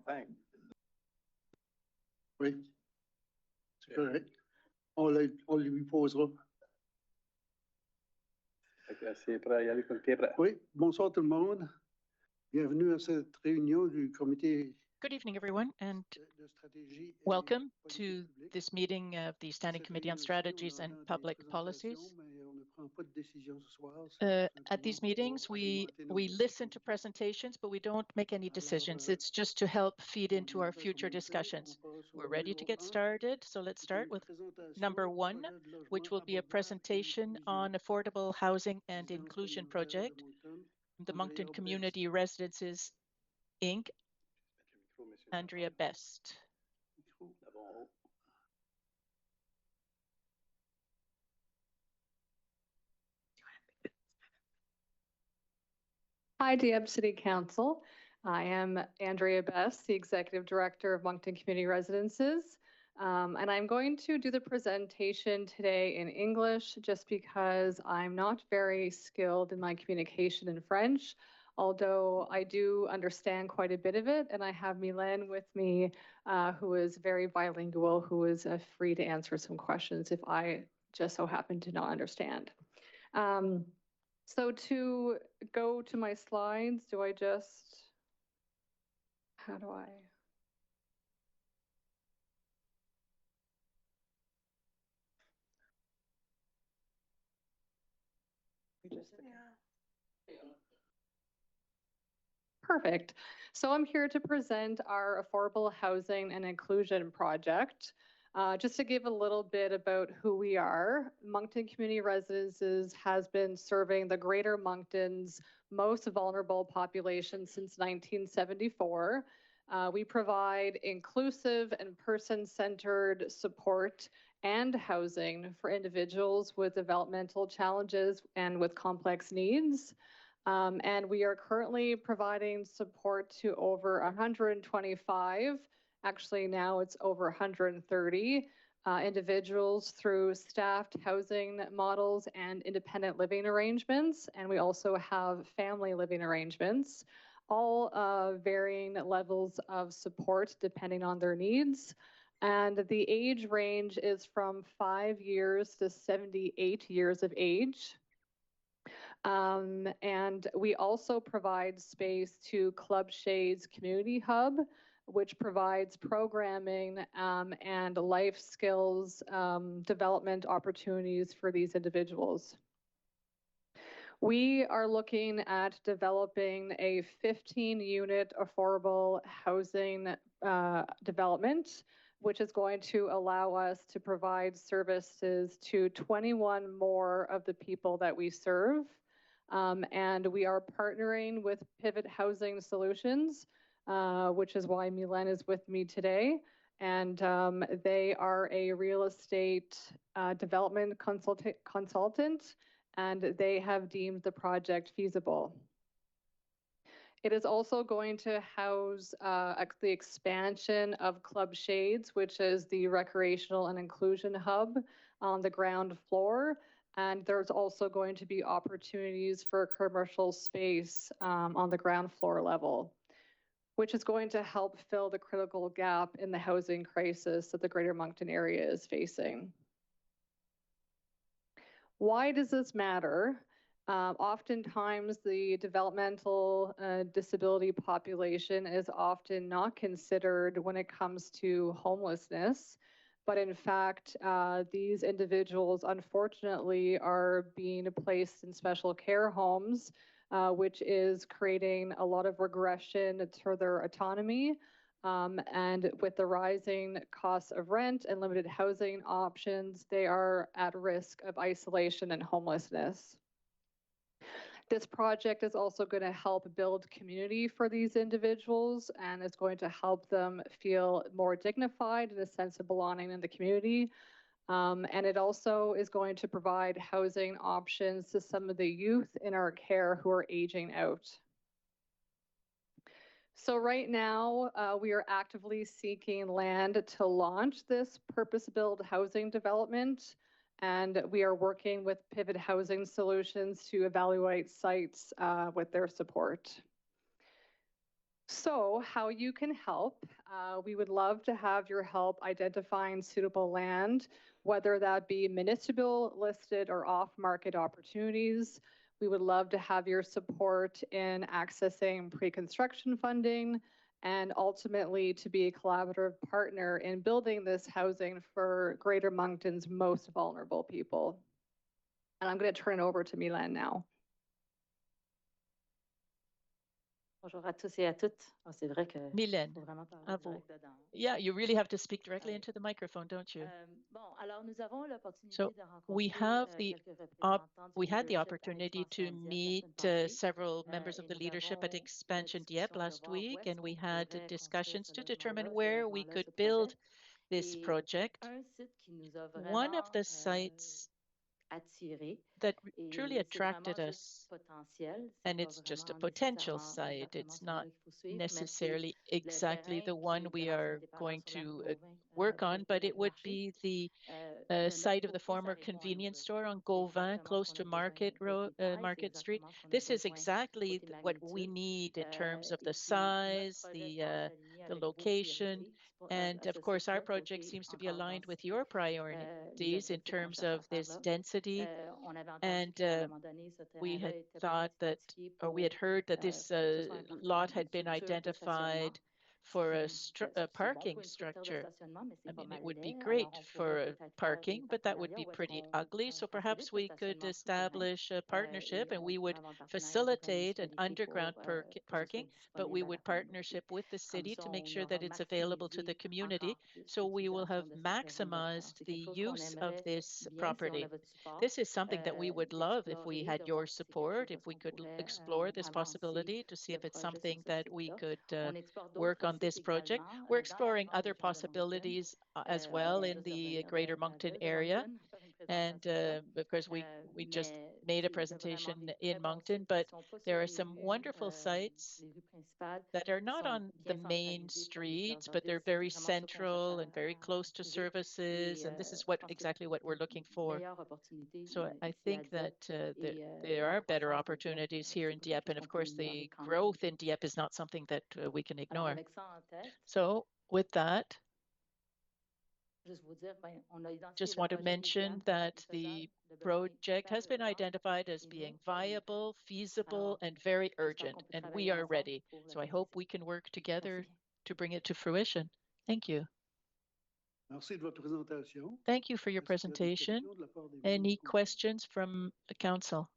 Thanks. Oui, c'est correct. On lui posera. C'est prêt à y aller pour le paper. Oui, bonsoir tout le monde. Bienvenue à cette réunion du comité. Good evening, everyone, and welcome to this meeting of the Standing Committee on Strategies and Public Policies. At these meetings, we listen to presentations, but we don't make any decisions. It's just to help feed into our future discussions. We're ready to get started, so let's start with number 1, which will be a presentation on affordable housing and inclusion project, the Moncton Community Residences, Inc., Andrea Best. Hi, Dieppe City Council. I am Andrea Best, the Executive Director of Moncton Community Residences. And I'm going to do the presentation today in English just because I'm not very skilled in my communication in French, although I do understand quite a bit of it. And I have Mylène with me, who is very bilingual, who is free to answer some questions if I just so happen to not understand. So to go to my slides, how do I? Perfect. So I'm here to present our affordable housing and inclusion project. Just to give a little bit about who we are, Moncton Community Residences has been serving the Greater Moncton's most vulnerable population since 1974. We provide inclusive and person-centered support and housing for individuals with developmental challenges and with complex needs. And we are currently providing support to over 125, actually now it's over 130 individuals through staffed housing models and independent living arrangements. And we also have family living arrangements, all varying levels of support depending on their needs. And the age range is from 5 years to 78 years of age. And we also provide space to Club Shades Community Hub, which provides programming and life skills development opportunities for these individuals. We are looking at developing a 15-unit affordable housing development, which is going to allow us to provide services to 21 more of the people that we serve. And we are partnering with Pivot Housing Solutions, which is why Mylène is with me today. And they are a real estate development consultant, and they have deemed the project feasible. It is also going to house the expansion of Club Shades, which is the recreational and inclusion hub on the ground floor. And there's also going to be opportunities for commercial space on the ground floor level, which is going to help fill the critical gap in the housing crisis that the Greater Moncton area is facing. Why does this matter? Oftentimes, the developmental disability population is often not considered when it comes to homelessness. But in fact, these individuals, unfortunately, are being placed in special care homes, which is creating a lot of regression to their autonomy. And with the rising costs of rent and limited housing options, they are at risk of isolation and homelessness. This project is also going to help build community for these individuals and is going to help them feel more dignified and a sense of belonging in the community. And it also is going to provide housing options to some of the youth in our care who are aging out. So right now, we are actively seeking land to launch this purpose-built housing development. And we are working with Pivot Housing Solutions to evaluate sites with their support. So how you can help, we would love to have your help identifying suitable land, whether that be municipal listed or off-market opportunities. We would love to have your support in accessing pre-construction funding and ultimately to be a collaborative partner in building this housing for Greater Moncton's most vulnerable people. And I'm going to turn it over to Milan now. Bonjour à tous et à toutes. Oh, c'est vrai que Mylène, faut vraiment parler à vous. direct dedans. Yeah, you really have to speak directly into the microphone, don't you? Bon, alors nous avons l'opportunité So de we rencontrer have the quelques représentants du we had the leadership à opportunity to Expansion Dieppe la meet semaine passée. several members of Et the nous leadership at avons Expansion la Dieppe discussion de last voir où week, est-ce and we qu'on had pourrait discussions construire to ce determine logement-là, where ce we logement-là, could ce build projet. this Et project. un site qui nous a One of vraiment the sites attirés, that et truly c'est vraiment attracted juste us, potentiel, c'est and pas it's just a vraiment potential nécessairement site. exactement It's celui-là not qu'il faut suivre, mais c'est necessarily le exactly terrain the one qui est de we l'ancien are dépanneur going sur la to rue Gauvin, work on, proche de but it would Marché. be the De notre site of the côté, ça former répond à nos convenience besoins. store on C'est Gauvin, exactement ce close qu'on to a besoin Market côté Road, taille, c'est Market Street. exactement ce qu'on a This is besoin exactly côté what we magnitude. need in terms of Et the puis, notre size, projet semble s'aligner the avec vos location, priorités and à of ce course our site-là, project côté seems to be encore aligned with densité. your Les priorities in objectifs qu'on terms cherche à of faire this là. density. On avait entendu And qu'à un moment donné, ce we terrain-là had était thought peut-être that, identifié or we pour had heard that this que ce soit un parking lot ou une had been structure de stationnement. identified for a C'est bon parking pour une structure de structure. stationnement, mais I c'est pas mean, mal it would be laid. great Alors, on for pourrait peut-être faire des parking, but that would partenariats be où est-ce pretty qu'on ugly. So facilite perhaps le we could stationnement souterrain. establish a partnership Et and on we would pourrait avoir un partenariat avec la facilitate an municipalité underground pour que ce soit parking, but we disponible à la would communauté. partnership with the Comme city ça, to make on sure aura that it's available to the maximisé community. encore plus So we will have l'utilisation de ce terrain-là. Alors, maximized c'est the quelque chose qu'on use of aimerait this bien si on property. a votre support. This is something that we would love if we D'explorer, had de your voir si c'est quelque support, chose if we qu'on could pourrait explore this avancer possibility to see le if it's projet sur something ce that we site-là. could On explore work d'autres on this sites project. également We're dans la exploring grande other région de Moncton. possibilities as On well vient in juste de the revenir Greater de la Moncton ville de area. Moncton, faire une And présentation. because we just Mais made a il y a vraiment presentation des in très bons Moncton, sites qui but sont pas sur there are les some rues, wonderful sites les rues principales, that are qui not sont on the bien main centralisées, pas des cœurs streets, de but they're ville. C'est very vraiment ça qu'on cherche central and very close to trouver. services. Et And this is je pense qu'il y a exactly what we're looking for. meilleure opportunité So I ici à think that Dieppe. Et there la are better croissance de Dieppe, opportunities c'est here in quelque Dieppe. chose And qu'on of peut course, the ignorer quand même. growth in Dieppe is not something that we can Alors, ignore. avec ça en tête, So with that, juste vous dire, on a identifié just le want to projet mention idéal, that faisable, the le besoin est project hyper has been urgent. identified as Et being nous, on est prêts. viable, feasible, Alors, and very j'espère urgent, qu'on peut and travailler we are ensemble ready. pour le So I hope réaliser. we can work together Merci. to bring it to fruition. Thank you. Merci de votre présentation. Thank you for your Est-ce qu'il y a des presentation. questions de la part des membres Any du conseil? questions from the council?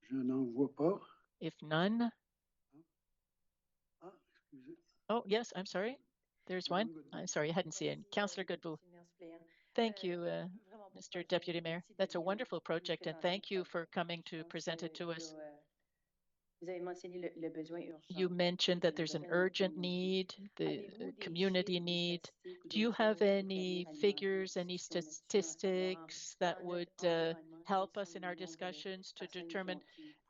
Je n'en vois pas. If none, Ah, excusez. oh yes, I'm sorry. There's one. Madame Godbout. I'm sorry, I hadn't seen it. Councillor Goodbout. Thank you, Mr. Deputy Mayor. That's a wonderful project, and thank you for coming to present it to us. You mentioned that there's an urgent need, the community need. Do you have any figures, any statistics that would help us in our discussions to determine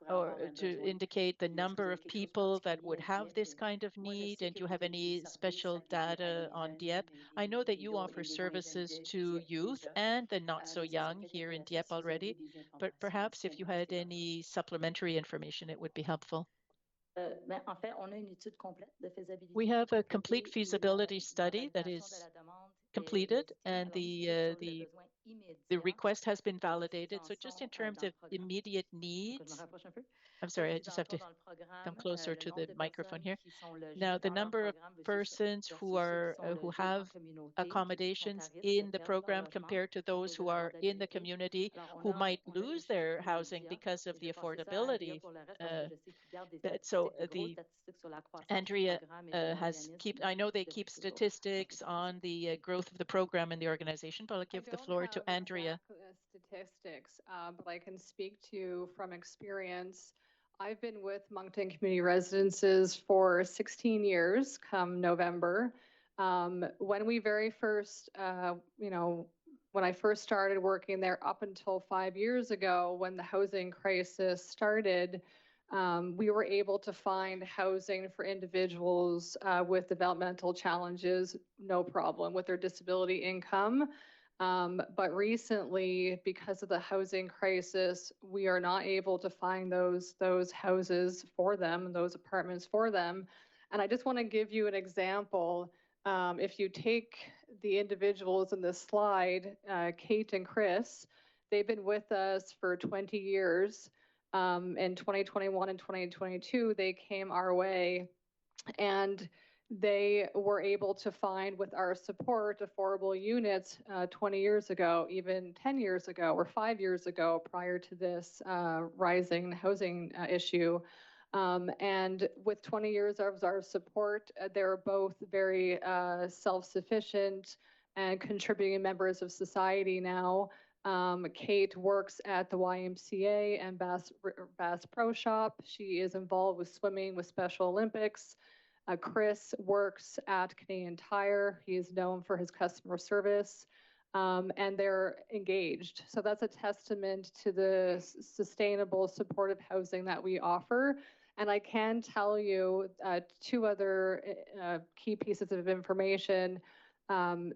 or to indicate the number of people that would have this kind of need? And do you have any special data on Dieppe? I know that you offer services to youth and the not so young here in Dieppe already, but perhaps if you had any supplementary information, it would be helpful. En fait, on a une étude complète de faisabilité. We have a complete feasibility study that is completed, and the request has been validated. So just in terms of immediate needs, I'm sorry, I just have to come closer to the microphone here. Now, the number of persons who have accommodations in the program compared to those who are in the community who might lose their housing because of the affordability. So Andrea I know they keep statistics on the growth of the program in the organization, but I'll give the floor to Andrea. Statistics, but I can speak to from experience. I've been with Moncton Community Residences for 16 years come November. When we very first, when I first started working there up until 5 years ago, when the housing crisis started, we were able to find housing for individuals with developmental challenges, no problem, with their disability income. But recently, because of the housing crisis, we are not able to find those houses for them, those apartments for them. And I just want to give you an example. If you take the individuals in this slide, Kate and Chris, they've been with us for 20 years. In 2021 and 2022, they came our way, and they were able to find, with our support, affordable units 20 years ago, even 10 years ago, or 5 years ago, prior to this rising housing issue. And with 20 years of our support, they're both very self-sufficient and contributing members of society now. Kate works at the YMCA and Bass Pro Shop. She is involved with swimming with Special Olympics. Chris works at Canadian Tire. He is known for his customer service, and they're engaged. So that's a testament to the sustainable, supportive housing that we offer. And I can tell you two other key pieces of information.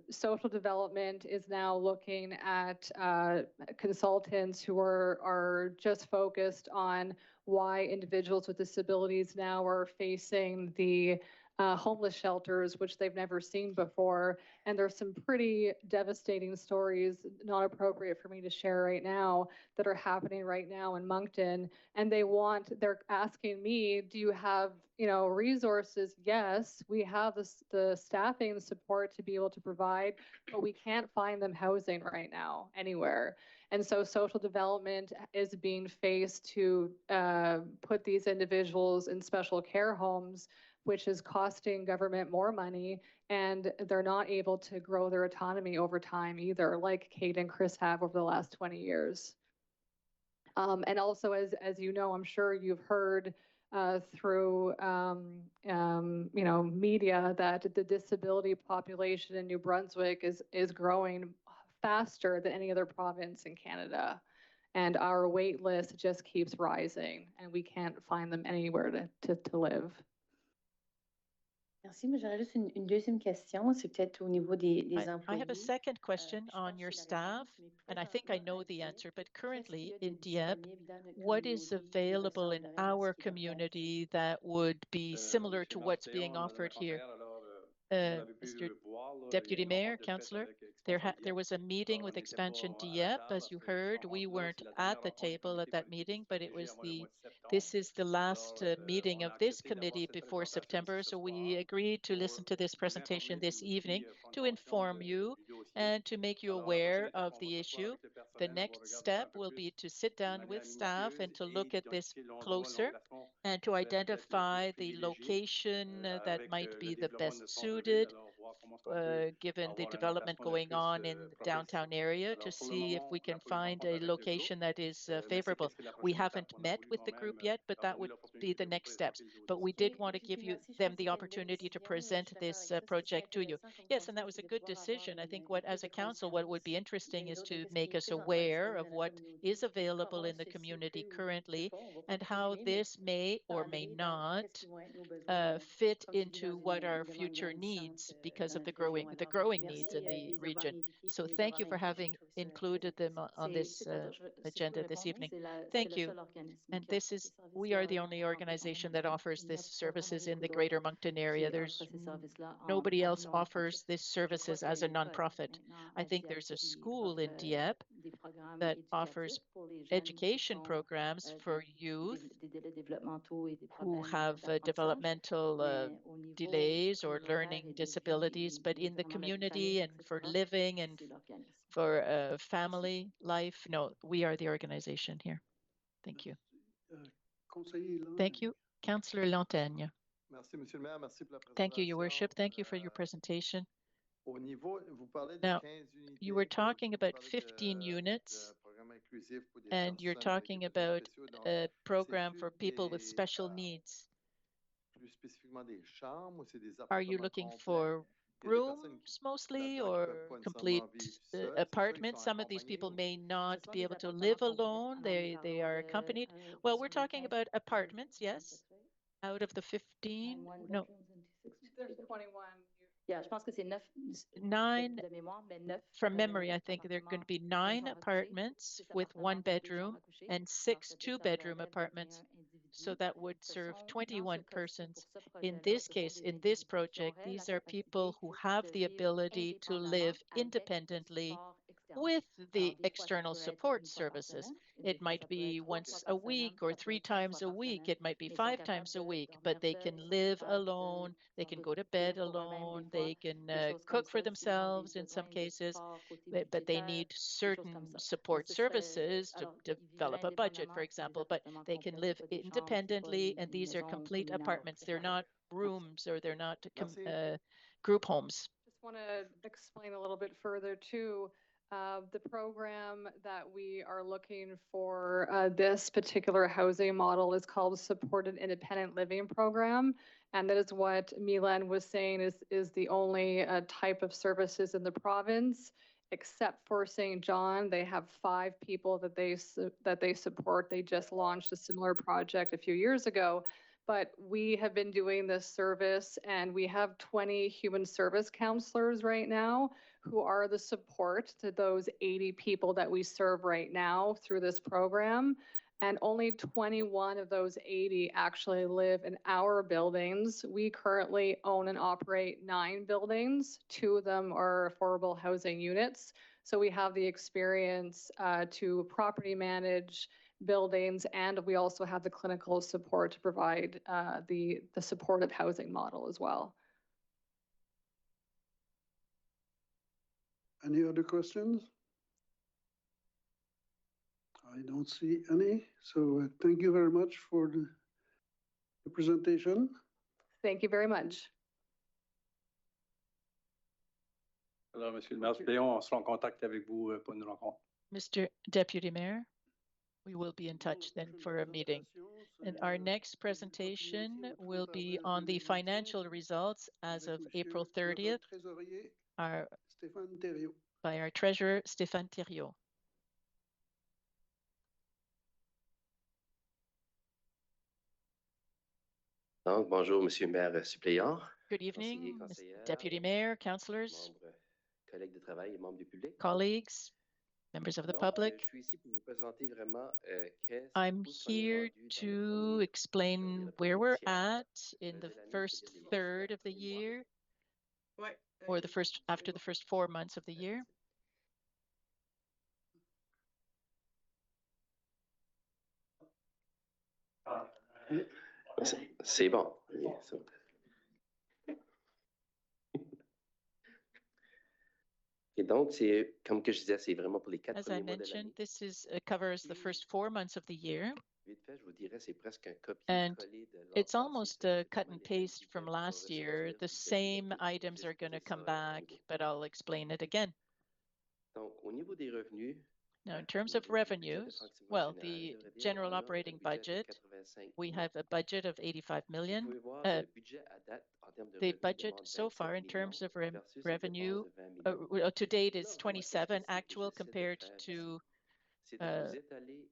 Social development is now looking at consultants who are just focused on why individuals with disabilities now are facing the homeless shelters, which they've never seen before. And there's some pretty devastating stories, not appropriate for me to share right now, that are happening right now in Moncton. And they're asking me, do you have, resources? Yes, we have the staffing support to be able to provide, but we can't find them housing right now anywhere. And so social development is being faced to put these individuals in special care homes, which is costing government more money, and they're not able to grow their autonomy over time either, like Kate and Chris have over the last 20 years. And also, as you know, I'm sure you've heard through media that the disability population in New Brunswick is growing faster than any other province in Canada. And our wait list just keeps rising, and we can't find them anywhere to live. Merci, mais j'aurais juste une deuxième question, c'est peut-être au niveau des employés. I have a second question on your staff, and I think I know the answer, but currently in Dieppe, what is available in our community that would be similar to what's being offered here? Mr. Deputy Mayor, Councillor, there was a meeting with Expansion Dieppe, as you heard. We weren't at the table at that meeting, but this is the last meeting of this committee before September, so we agreed to listen to this presentation this evening to inform you and to make you aware of the issue. The next step will be to sit down with staff and to look at this closer and to identify the location that might be the best suited, given the development going on in the downtown area, to see if we can find a location that is favorable. We haven't met with the group yet, but that would be the next steps. But we did want to give them the opportunity to present this project to you. Yes, and that was a good decision. I think as a council, what would be interesting is to make us aware of what is available in the community currently and how this may or may not fit into what our future needs because of the growing needs in the region. So thank you for having included them on this agenda this evening. Thank you. And we are the only organization that offers this services in the Greater Moncton area. There's nobody else offers this services as a nonprofit. I think there's a school in Dieppe that offers education programs for youth who have developmental delays or learning disabilities, but in the community and for living and for family life, no, we are the organization here. Thank you. Thank you. Councillor Lantaigne. Thank you, Your Worship. Thank you for your presentation. Now, you were talking about 15 units, and you're talking about a program for people with special needs. Are you looking for rooms mostly or complete apartments? Some of these people may not be able to live alone. They are accompanied. Well, we're talking about apartments, yes. Out of the 15, no. There's 21. Yeah, je pense que c'est 9 9 de mémoire, mais 9 from memory. I think there are going to be 9 apartments with 1 bedroom and 6 2-bedroom apartments. So that would serve 21 persons. In this case, in this project, these are people who have the ability to live independently with the external support services. It might be once a week or 3 times a week. It might be 5 times a week, but they can live alone. They can go to bed alone. They can cook for themselves in some cases, but they need certain support services to develop a budget, for example, but they can live independently, and these are complete apartments. They're not rooms or they're not group homes. Just want to explain a little bit further too. The program that we are looking for this particular housing model is called Supported Independent Living Program. And that is what Milan was saying is the only type of services in the province, except for St. John. They have 5 people that they support. They just launched a similar project a few years ago. But we have been doing this service, and we have 20 human service counselors right now who are the support to those 80 people that we serve right now through this program. And only 21 of those 80 actually live in our buildings. We currently own and operate 9 buildings. 2 of them are affordable housing units. So we have the experience to property manage buildings, and we also have the clinical support to provide the supportive housing model as well. Any other questions? I don't see any. So thank you very much for the presentation. Thank you very much. Alors, Monsieur le maire suppléant, on sera en contact avec vous pour une rencontre. Mr. Deputy Mayor, we will be in touch then for a meeting. And our next presentation will be on the financial results as of April 30th by our treasurer, Stéphane Thériault. Donc, bonjour, Monsieur le maire suppléant. Good evening, Deputy Mayor, councillors, Collègues de travail et membres du public. colleagues, members of the public. Je suis ici pour vous présenter vraiment I'm here to explain where we're at in the first third of the year, or after the first 4 months of the year. C'est bon. Et donc, c'est comme que je disais, c'est vraiment pour les 4 As premiers I mois de mentioned, l'année. this covers the first 4 months of the year. Vite fait, je vous dirais, c'est presque un copier-coller And de l'an it's passé. almost a cut and Les paste mêmes from items last vont year. ressortir, The vous same verrez items are going to come ça back, au niveau. but I'll explain it again. Donc, au niveau des revenus, Now, in terms au of niveau du budget de revenues, fonctionnement well, général, the je devrais dire, general on a un operating budget de budget, 85 we millions. have a budget of 85 Vous million. pouvez voir le budget à date en termes de The revenus budget demande so far in 27 terms of millions versus une revenue dépense de 20 millions. to date is Là, moi, 27 qu'est-ce que actual j'essaie de compared faire to ici? C'est de vous étaler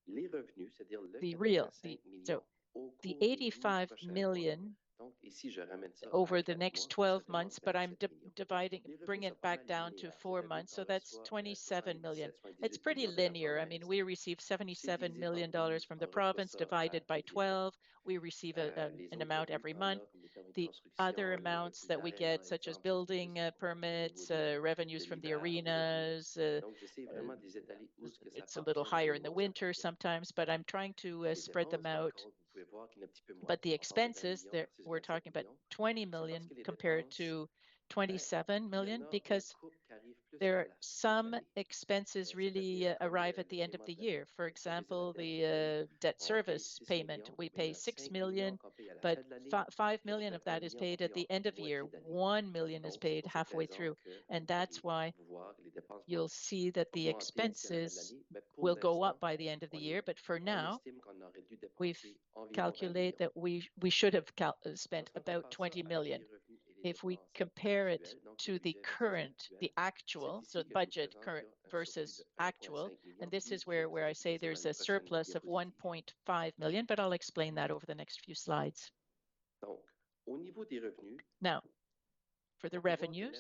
les revenus, c'est-à-dire le the real. 85 So millions au the cours des 12 85 prochains mois. million Donc, ici, je ramène ça à over the 4 next mois, 12 ça demande months, but I'm 27 millions. bring Les it revenus sont pas back mal down to linéaires. 4 C'est-à-dire months. So qu'on that's reçoit 27 million. 77, It's 78 pretty millions de la linear. I mean, province. we receive C'est $77 divisé million par 12, from the on reçoit province, ça divided by régulièrement. 12. We receive Les an autres amount revenus every qu'on month. a, comme les permis de The other construction, les amounts revenus that we d'arena, get, such as exemple, building c'est plus au permits, niveau revenues de from the l'hiver, au début. arenas, Donc, j'essaie vraiment de les étaler où ce que ça it's a little appartient higher in the réellement aux winter Acadiens. sometimes, but I'm trying to Les spread them dépenses, par out. contre, vous pouvez voir qu'il y en a un petit peu moins. But the On parle de 20 expenses, millions that versus we're 27 talking about millions. 20 C'est parce million que les compared dépenses, to il y 27 en million, a because une couple qui arrive plus there vers are la fin de some l'année. expenses really C'est-à-dire comme arrive le at the end of paiement the de la year. dette, For le service de la example, dette. the debt On paye service 6 payment. millions, We mais il y pay en a 6 5 million, millions qu'on paye à la but fin de l'année. 5 Le million reste of de 1 that is million qu'on paid at paye the en end of year. moitié d'année. 1 million is Donc, c'est paid pour cette halfway raison through. que And vous that's pourriez why voir que les dépenses you'll see that the vont augmenter d'ici à la fin de expenses l'année. Mais pour will go up l'instant, by the end of the on year. But for on now, estime qu'on aurait dû we've dépenser environ 20 calculate millions. that we should have spent Lorsqu'on about compare ça 20 avec million. les revenus et les If we dépenses compare it actuelles, donc le to the budget current, actuel, the actual, c'est so ici que je vous budget présente current qu'il y a un surplus versus de actual, 1,5 million and this qui is je vais where vous I say expliquer there's dans a les prochaines surplus of diapositives. 1.5 million, but I'll explain that over the next few slides. Donc, au niveau des revenus, Now, For the revenue,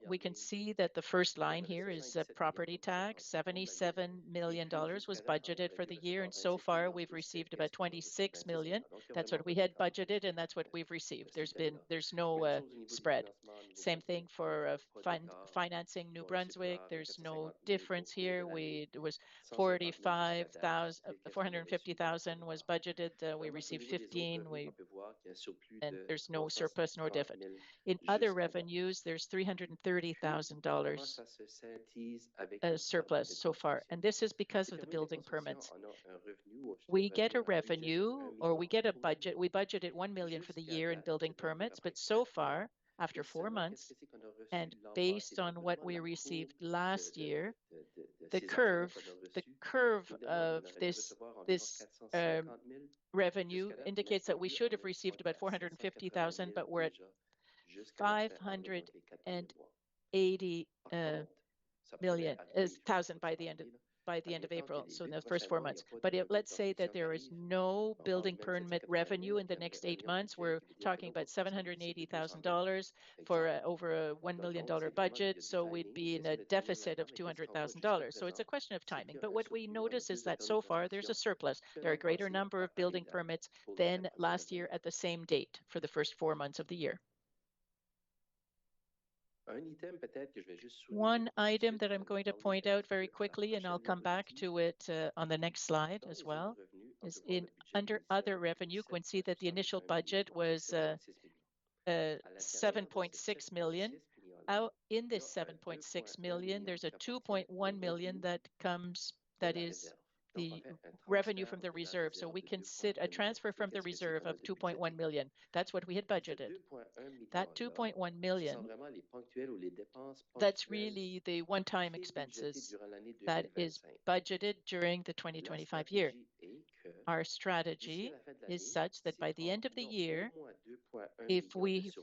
we can see that the first line here is property tax. $77 million was budgeted for the year, and so far we've received about 26 million. That's what we had budgeted, and that's what we've received. There's no spread. Same thing for financing New-Brunswick. There's no difference here. It was 450,000 was budgeted. We received 15. And there's no surplus nor deficit. In other revenues, there's $330,000 surplus so far, and this is because of the building permits. We get a revenue, or we get a budget. We budgeted 1 million for the year in building permits, but so far, after 4 months, and based on what we received last year, the curve of this revenue indicates that we should have received about 450,000, but we're at 580 thousand by the end of April, so in the first 4 months. But let's say that there is no building permit revenue in the next 8 months. We're talking about $780,000 for over a $1 million budget, so we'd be in a deficit of $200,000. So it's a question of timing. But what we notice is that so far there's a surplus. There are a greater number of building permits than last year at the same date for the first 4 months of the year. One item that I'm going to point out very quickly, and I'll come back to it on the next slide as well, is under other revenue. You can see that the initial budget was 7.6 million. In this 7.6 million, there's a 2.1 million that is the revenue from the reserve. So we can a transfer from the reserve of 2.1 million. That's what we had budgeted. That 2.1 million, that's really the one-time expenses that is budgeted during the 2025 year. Our strategy is such that by the end of the year, if we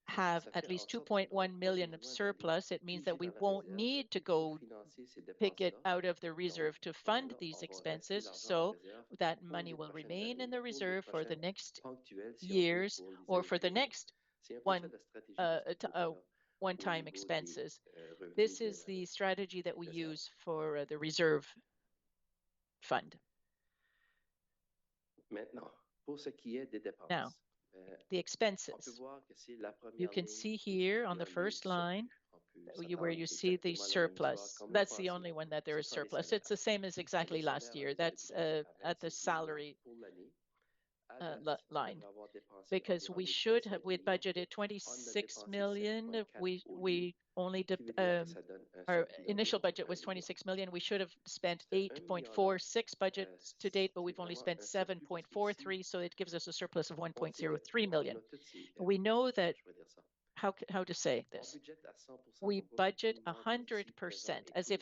have at least 2.1 million of surplus, it means that we won't need to go pick it out of the reserve to fund these expenses. So that money will remain in the reserve for the next years or for the next one-time expenses. This is the strategy that we use for the reserve fund. Now, the expenses. You can see here on the first line where you see the surplus. That's the only one that there is surplus. It's the same as exactly last year. That's at the salary line, because we had budgeted 26 million. We only did, our initial budget was 26 million. We should have spent 8.46 budgets to date, but we've only spent 7.43, so it gives us a surplus of 1.03 million. We know that, how to say this? We budget 100%, as if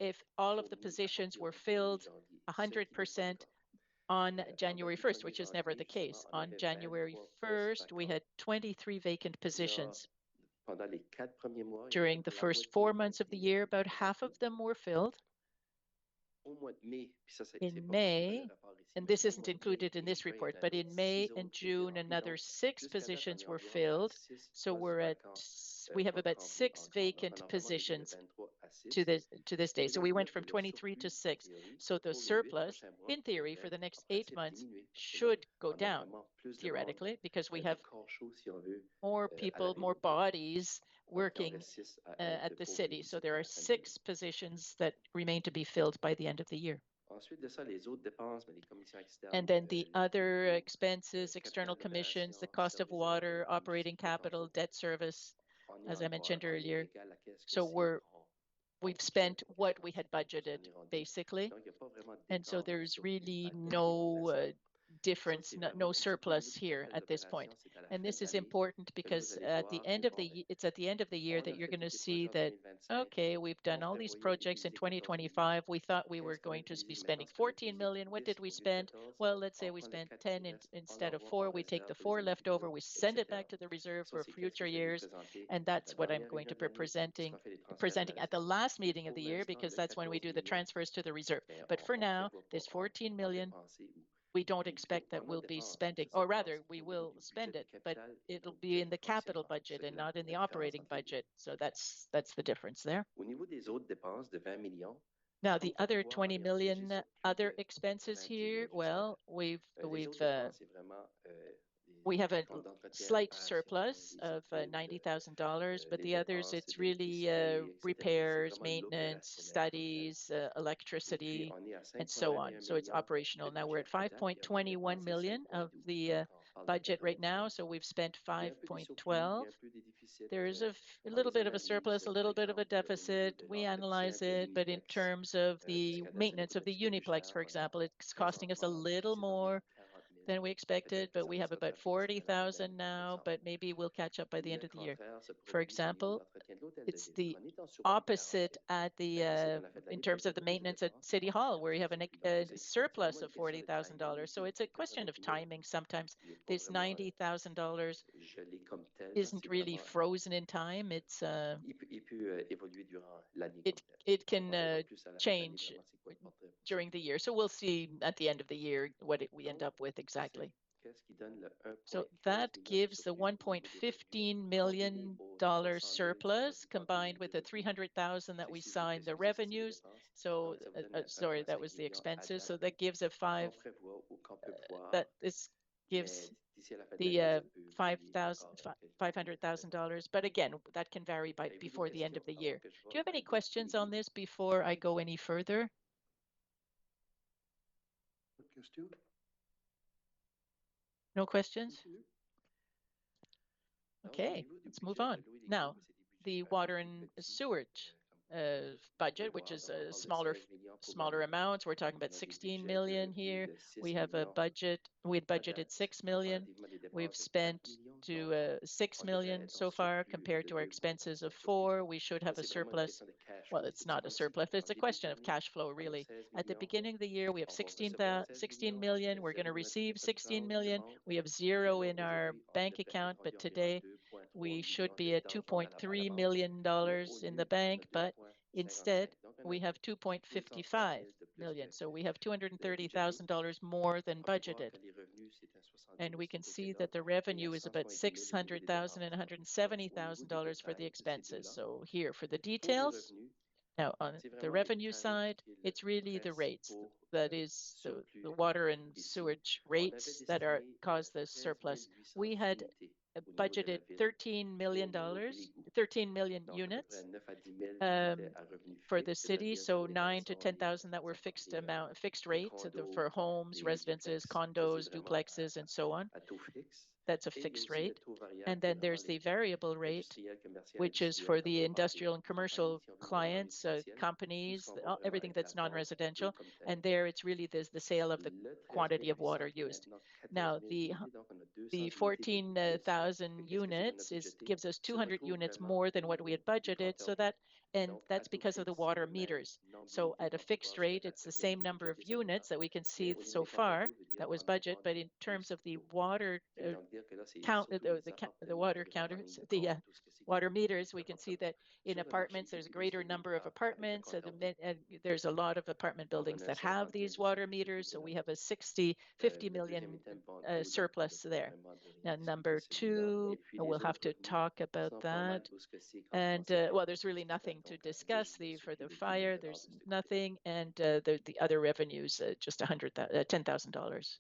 if all of the positions were filled 100% on January 1st, which is never the case. On January 1st, we had 23 vacant positions. During the first 4 months of the year, about half of them were filled. In May, and this isn't included in this report, but in May and June, another 6 positions were filled. So we have about 6 vacant positions to this day. So we went from 23 to 6. So the surplus, in theory, for the next 8 months should go down, theoretically, because we have more people, more bodies working at the city. So there are 6 positions that remain to be filled by the end of the year. And then the other expenses, external commissions, the cost of water, operating capital, debt service, as I mentioned earlier. So we've spent what we had budgeted, basically. And so there's really no difference, no surplus here at this point. And this is important because it's at the end of the year that you're going to see that, okay, we've done all these projects in 2025. We thought we were going to be spending 14 million. What did we spend? Well, let's say we spent 10 instead of 4. We take the 4 left over, we send it back to the reserve for future years. And that's what I'm going to be presenting at the last meeting of the year, because that's when we do the transfers to the reserve. But for now, this 14 million we don't expect that we'll be spending, or rather, we will spend it, but it'll be in the capital budget and not in the operating budget. So that's the difference there. Au niveau des autres dépenses de 20 millions, now, the other 20 million other expenses here, well, we have a slight surplus of $90,000, but the others, it's really repairs, maintenance, studies, electricity, and so on. So it's operational. Now we're at 5.21 million of the budget right now. So we've spent 5.12. There is a little bit of a surplus, a little bit of a deficit. We analyze it, but in terms of the maintenance of the Uniplex, for example, it's costing us a little more than we expected, but we have about 40,000 now, but maybe we'll catch up by the end of the year. For example, it's the opposite at the in terms of the maintenance at City Hall, where you have a surplus of $40,000. So it's a question of timing. Sometimes this $90,000 isn't really frozen in time. It's it can change during the year. So we'll see at the end of the year what we end up with exactly. So that gives the $1.15 million surplus combined with the $300,000 that we signed the revenues. So sorry, that was the expenses. So that gives a that this gives the $500,000. But again, that can vary by before the end of the year. Do you have any questions on this before I go any further? No questions? Okay, let's move on. Now, the water and sewage budget, which is a smaller amounts. We're talking about 16 million here. We have a budget. We had budgeted 6 million. We've spent to 6 million so far compared to our expenses of 4. We should have a surplus. Well, it's not a surplus. It's a question of cash flow, really. At the beginning of the year, we have 16 million. We're going to receive 16 million. We have 0 in our bank account, but today we should be at $2.3 million in the bank, but instead we have 2.55 million. So we have $230,000 more than budgeted. And we can see that the revenue is about $600,000 and $170,000 for the expenses. So here for the details. Now, on the revenue side, it's really the rates. That is the water and sewage rates that cause the surplus. We had budgeted $13 million, 13 million units for the city. So 9,000 to 10,000 that were fixed rates for homes, residences, condos, duplexes, and so on. That's a fixed rate. And then there's the variable rate, which is for the industrial and commercial clients, companies, everything that's non-residential. And there it's really the sale of the quantity of water used. Now, the 14,000 units gives us 200 units more than what we had budgeted. So that's because of the water meters. So at a fixed rate, it's the same number of units that we can see so far. That was budget, but in terms of the water the water counters, the water meters, we can see that in apartments, there's a greater number of apartments. So there's a lot of apartment buildings that have these water meters. So we have a 50 million surplus there. Now, number 2, we'll have to talk about that. And well, there's really nothing to discuss. For the fire, there's nothing. And the other revenues, just $10,000.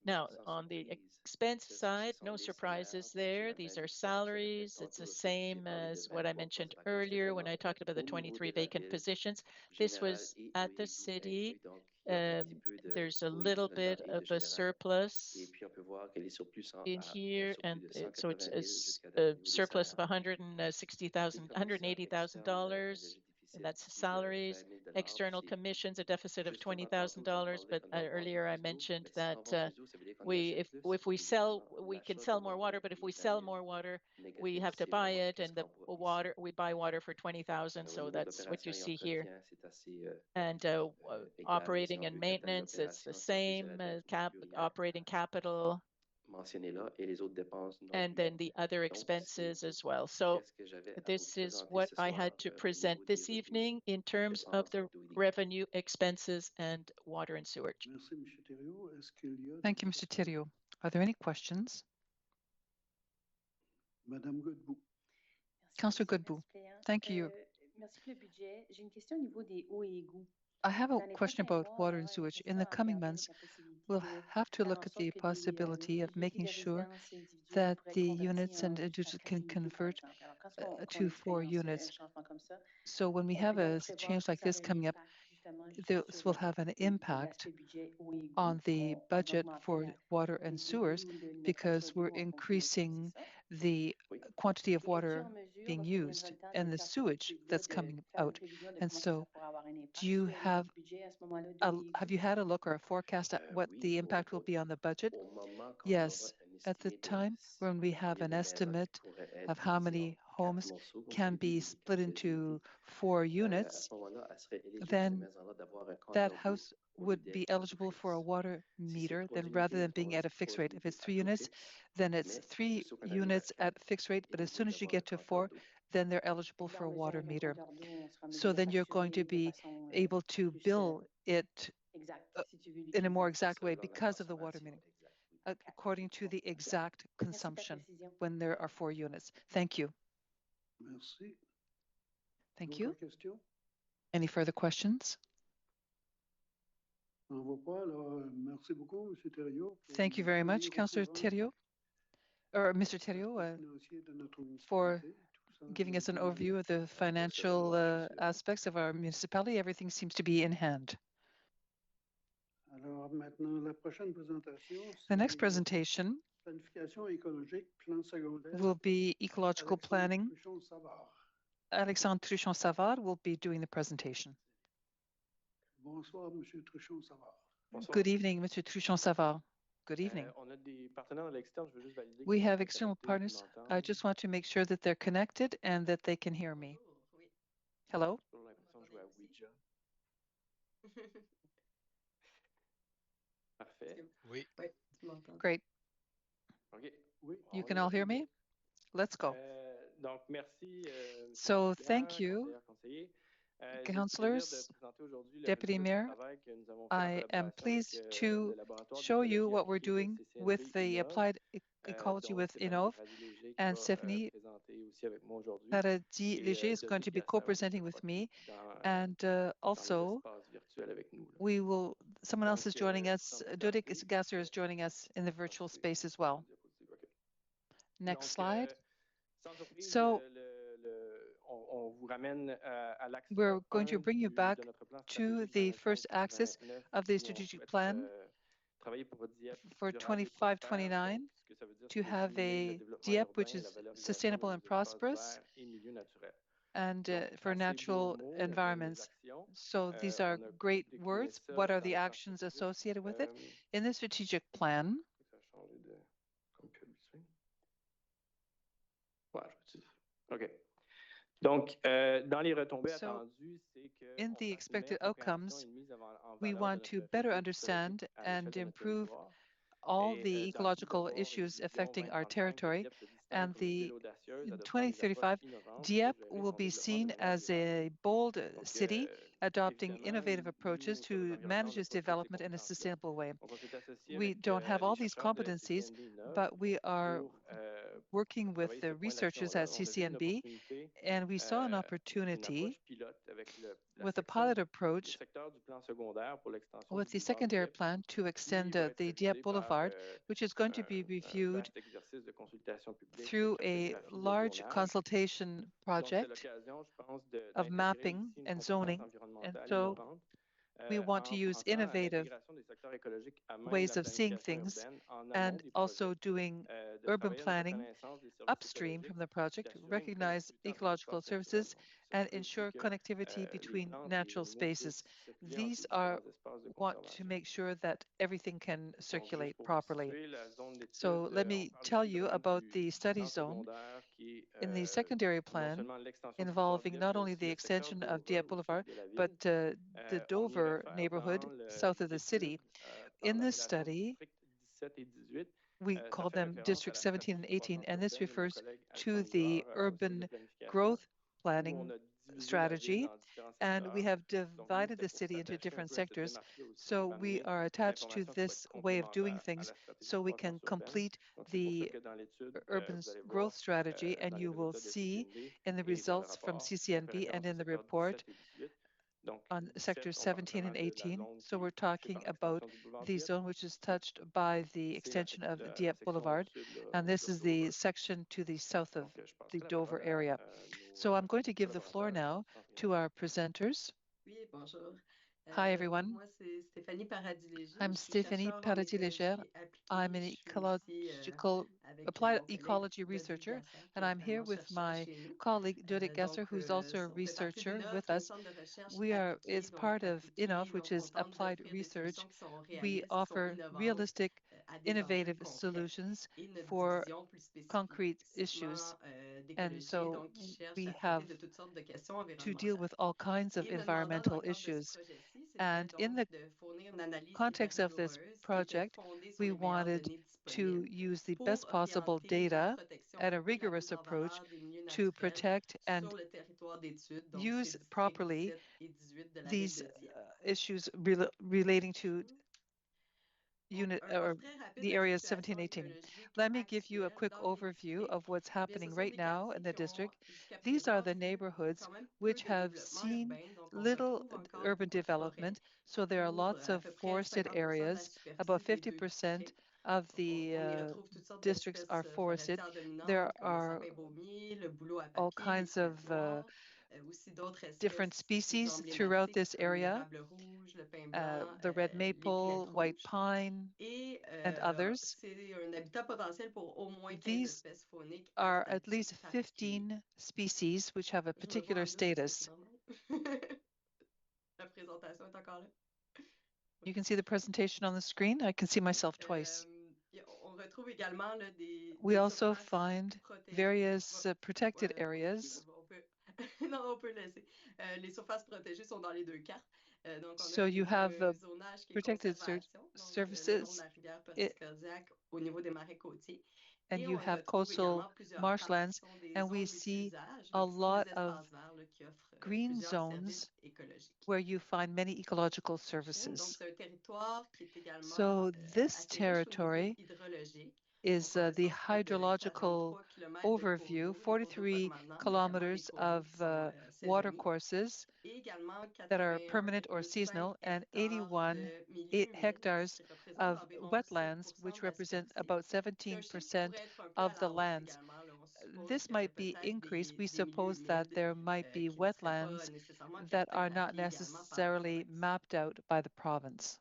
Now, on the expense side, no surprises there. These are salaries. It's the same as what I mentioned earlier when I talked about the 23 vacant positions. This was at the city. There's a little bit of a surplus in here, and so it's a surplus of $180,000. And that's salaries, external commissions, a deficit of $20,000. But earlier I mentioned that if we sell, we can sell more water. But if we sell more water, we have to buy it, and we buy water for $20,000. So that's what you see here. And operating and maintenance, it's the same. Operating capital mentionnées là et les autres dépenses non and plus. then the other Donc, expenses c'est as well. So qu'est-ce que j'avais à vous this is présenter what ce I soir, had to au present niveau des this revenus, evening in terms of dépenses the d'eau et d'égout. revenue, expenses, and water and sewage. Merci, M. Thériault. Est-ce qu'il y a Thank des you, Mr. questions? Thériault. Are there any questions? Madame Godbout. Councillor Godbout. Thank you. Merci pour le budget. J'ai une question au niveau des eaux et égouts. I have a Dans les question prochains about mois, water on and va être sewage. aussi In the à coming regarder months, avec la possibilité we'll de have to faire look en at sorte the que possibility of des making sure résidences individuelles that pourraient the être converties units and en individuals jusqu'à 4 can unités, par convert exemple. Alors, quand to on 4 expérience units. un changement comme ça, So when we on have peut a donc prévoir change que like ça this aurait un coming up, impact justement juste this sur will have an impact l'aspect budget eau et égouts. on the On va budget augmenter for water les and débits sewers ou le- notre because accès aux we're eaux en fonction de ça, increasing c'est ça? the Oui. quantity of Et es-tu water en mesure, being lorsque viendra used le temps and de the faire cette sewage étude-là, that's de coming faire une out. prévision de And comment que ça so pourrait avoir un do impact you sur have notre budget à ce moment-là d'eau et have égouts? you had a look or a forecast at what Oui, the impact will be on the budget? au moment qu'on Yes. aura un At the estimé de time when we have combien an de maisons qui estimate pourraient of être how divisées many en 4 homes morceaux, comme can j'ai be dit, split les 4 into unités, 4 à units, ce moment-là, elle serait éligible, ces then maisons-là, d'avoir un that compteur d'eau house au lieu would d'être be à taux eligible for a fixe. water Si c'est meter, 3 then rather unités, à than ce being moment-là, at a c'est fixed 3 rate. If unités it's à 3 taux units, fixe, then it's mais 3 aussitôt qu'on arrive à units 4, at fixed rate. But as soon éligible as you d'avoir un get to compteur 4, d'eau. then they're Et eligible là, for en a mesure water avec le meter. compteur d'eau, on sera en mesure So de then you're going to facturer de be façon able to plus bill it exacte, si tu veux in a more l'utiliser. exact way Selon la because of the water meter, consommation exacte. according to the exact Merci de ta consumption précision. when there are 4 units. Thank you. Merci. Thank D'autres you. questions? Any further questions? On voit pas, alors merci beaucoup, M. Thériault. pour Thank you nous very tenir much, au Councillor courant Thériault, or Mr. de Thériault, l'aspect financier de notre for municipalité. Tout semble giving us an bien aller. overview of the financial aspects of our municipality. Everything seems to be in hand. Alors maintenant, la prochaine présentation, The next c'est presentation planification écologique, plan secondaire, will be ecological Alexandre planning. Truchon-Savard. Alexandre Truchon-Savard will be doing the presentation. Bonsoir, M. Truchon-Savard. Good evening, Mr. Truchon-Savard. Good evening. On a des partenaires à l'externe, je veux juste valider We qu'ils have sont external connectés, partners. qu'ils I m'entendent. just want to make sure that they're connected and that they can hear me. Hello? J'ai toujours l'impression de jouer à Ouija. Parfait. Oui. Great. OK. Oui. You can all hear me? Let's go. Donc, merci. So Monsieur thank Pierre, you, conseiller. J'ai le plaisir councillors, de présenter aujourd'hui le Deputy résultat du Mayor. travail que nous avons fait en I am collaboration pleased avec, to le laboratoire show you d'écologie what we're appliquée de doing CCNV with the Innov, applied ecology dont with Stéphanie Innov, Paradis-Léger qui and va Stephanie présenter aussi avec moi aujourd'hui. Paradis Et Léger is going to be Dominique Gassin aussi, co-presenting je with crois, me, dans, and dans les also espaces virtuels avec nous, là. we will, someone else is Donc, joining us, sans plus Dudik tarder, Gasser is joining us in the virtual space as well. OK. Next Donc, slide. sans surprise, So on vous ramène à l'axe we're going to 1 bring you back de notre plan to stratégique the 25 first axis 89 of the où on strategic souhaite, plan travailler pour Dieppe for durable et prospère. 25-29 Donc, ce que ça veut dire, to c'est have stimuler le a développement Dieppe urbain which et la is valorisation sustainable de nos and espaces prosperous verts et milieux naturels. and Donc, for à ces beaux natural mots, on mène les environments. actions. So these are On a great décliné words. ça What are dans the le plan actions stratégique. associated with it? In the strategic plan, Ça a changé de comme publicité. Ouais, je vais utiliser. OK. Donc, dans les retombées So, attendues, c'est que in on the fasse une expected meilleure compréhension outcomes, et une mise en we valeur de want notre to réseau better écologique understand à l'échelle and de notre improve territoire. all Et, the dans le but ecological d'avoir une issues vision affecting our 2035 de territory. Dieppe se distingue And comme une ville the audacieuse, in adoptant des approches 2035, innovantes Dieppe pour gérer will son be développement de seen manière as durable. a bold Donc, city adopting évidemment, innovative nous, approaches au to service environnement, manage on n'a its pas toutes ces development in a compétences-là. sustainable way. Donc, on s'est associé We avec don't have les all these chercheurs de competencies, CCNV Innov but we are pour working with travailler ce the researchers point at d'action-là. On a vu une CCNB, opportunité, and we saw an une opportunity approche pilote avec la with a section, pilot le approach secteur du plan secondaire pour l'extension with du the boulevard secondary Dieppe, plan to qui extend va être the révisé Dieppe par Boulevard, which is going to be un reviewed vaste exercice de consultation publique, through de a cartographie, de large zonage. consultation Donc, c'est project l'occasion, je pense, of d'intégrer mapping ici une and compétence zoning. And environnementale so innovante we want to en use pensant à innovative l'intégration des secteurs écologiques à même de ways la of seeing planification things urbaine en amont and des also projets, doing de urban travailler à une planning reconnaissance des services upstream écologiques, from the project, d'assurer une recognize connectivité entre ecological l'espace naturel, services, donc and s'assurer aussi ensure que connectivity les between plantes et les natural animaux spaces. puissent circuler entre These les are différents espaces de want to conservation. make sure that everything can Donc, juste circulate pour vous properly. situer, la zone d'étude, So let on me parle tell ici you donc about du the study plan zone secondaire qui est in the secondary non plan seulement l'extension du boulevard involving Dieppe, not mais only aussi the le secteur extension of Dover Dieppe au Boulevard, sud de la but ville. the On y Dover réfère neighborhood dans south of the l'étude city. par In la this relation study, district 17 et 18 We Ça call fait them référence à District la 17 and stratégie de 18, and développement this urbain de mon refers collègue to Alexandre the Boulard, au cellule urban de planification, growth où planning on a divisé la strategy, ville en différents and we secteurs. have Donc, nous, divided c'était the pour city into s'attacher un different peu à cette sectors. démarche-là aussi, So we d'évaluer are attached to l'information qui va être this way of doing complémentaire à things la stratégie so de we can croissance urbaine. complete Donc, c'est pour ça the que dans l'étude, urban vous allez growth voir strategy, and dans les you will résultats de see CCNB in the et dans le results from rapport, on fait CCNB and référence aux in the secteurs report 17 et 18. Donc, on 17, sectors on parle 17 vraiment and de la 18. zone So qui we're est touchée talking par about l'extension du boulevard the Dieppe. zone which is touched by the C'est extension of la Dieppe section Boulevard, au sud, là, and this is autour de the Dover. section to the south of Donc, je the passerai la Dover parole area. nos So I'm going to give the floor now collaborateurs to our presenters. Oui, bonjour. Hi, everyone. Moi, c'est Stéphanie Paradis-Léger. I'm Je suis Stéphanie chercheure en Paradis-Léger. écologie appliquée. I'm an Je suis ici ecological avec applied mon collègue ecology Dodic researcher, Gasser, qui and est I'm here également with chercheur my chez nous. colleague Dodic Gasser, Donc, who's also a on fait partie researcher d'INOF, with qui est un us. centre de recherche We are appliqué, is donc part of appliqué. INOF, which Donc, on is tente applied d'offrir des research. solutions qui sont We réalistes, qui sont offer innovantes realistic, à des enjeux innovative concrets. solutions Et notre for division plus concrete issues. spécifiquement And d'écologie, so donc qui cherche we à traiter have de toutes sortes de questions to deal with environnementales. all kinds of Et le mandat environmental dans le cadre de ce issues. projet-ci, c'était And in donc the de fournir une analyse qui était context of this rigoureuse, qui était project, fondée sur we les meilleures wanted données to disponibles use the pour best possible orienter la data protection and a et la rigorous mise en approach valeur des milieux to naturels protect and sur le territoire d'études, donc use ces districts properly 17 et 18 de la ville these de Dieppe. issues relating to unit Un or portrait rapide the de la areas situation 17, 18. écologique Let me give you a actuelle quick dans les overview districts. of what's Eh bien, ce happening sont right des now in quartiers the qui ont district. jusqu'à These are présent the vu neighborhoods quand même peu which de have développement seen urbain, donc on little retrouve encore urban beaucoup de forêts development. So there are pour lots à of peu près forested 50% de la areas. About superficie des deux 50% districts. of Donc, the on y retrouve toutes sortes districts are d'espèces forested. forestières There dominantes comme le are sapin baumier, le bouleau à all papier, les kinds of fraises noires, aussi d'autres different espèces plus species throughout emblématiques this comme area. l'érable rouge, le pin blanc, The red maple, l'épinette white rouge. pine, Et and others. c'est un habitat potentiel pour au moins 15 These espèces fauniques à are at statut least particulier. 15 species which have a Je me vois particular en douce, est-ce que status. c'est normal? La présentation est encore là. You can see the presentation on the screen. I can see myself twice. On retrouve également là, We des also surfaces find protégées. various protected Ouais, areas. excusez-moi, on peut... non, on peut laisser. Les surfaces protégées sont dans les deux cartes. Donc, on So a au you niveau have un zonage qui est protected conservation, donc le long de surfaces, la rivière Percy-Kodiak au niveau des marais côtiers. and Et you on have retrouve coastal également plusieurs parcs marshlands, qui sont des and we zones see multi-usages, a qui sont lot des of espaces verts là, qui offrent green plusieurs services zones écologiques. where you find many ecological Donc, services. c'est un territoire qui est également So this assez riche au niveau territory hydrologique. is Donc, on a the sorti là, de hydrological 43 kilomètres de cours overview, d'eau, les cours d'eau 43 permanents, mais également des kilometers cours d'eau of qui sont water saisonniers. courses Et également that are 81,5 permanent or seasonal, and 81 de milieux humides, hectares qui représentent of environ wetlands, 17% which de la represent superficie. about C'est un chiffre qui 17% pourrait être un peu à of the la hausse lands. également. Là, on suppose This qu'il y aurait might be peut-être increased. We des milieux suppose that humides there might be qui ne seraient pas wetlands nécessairement that are not cartographiés également par la necessarily province. mapped out by the province.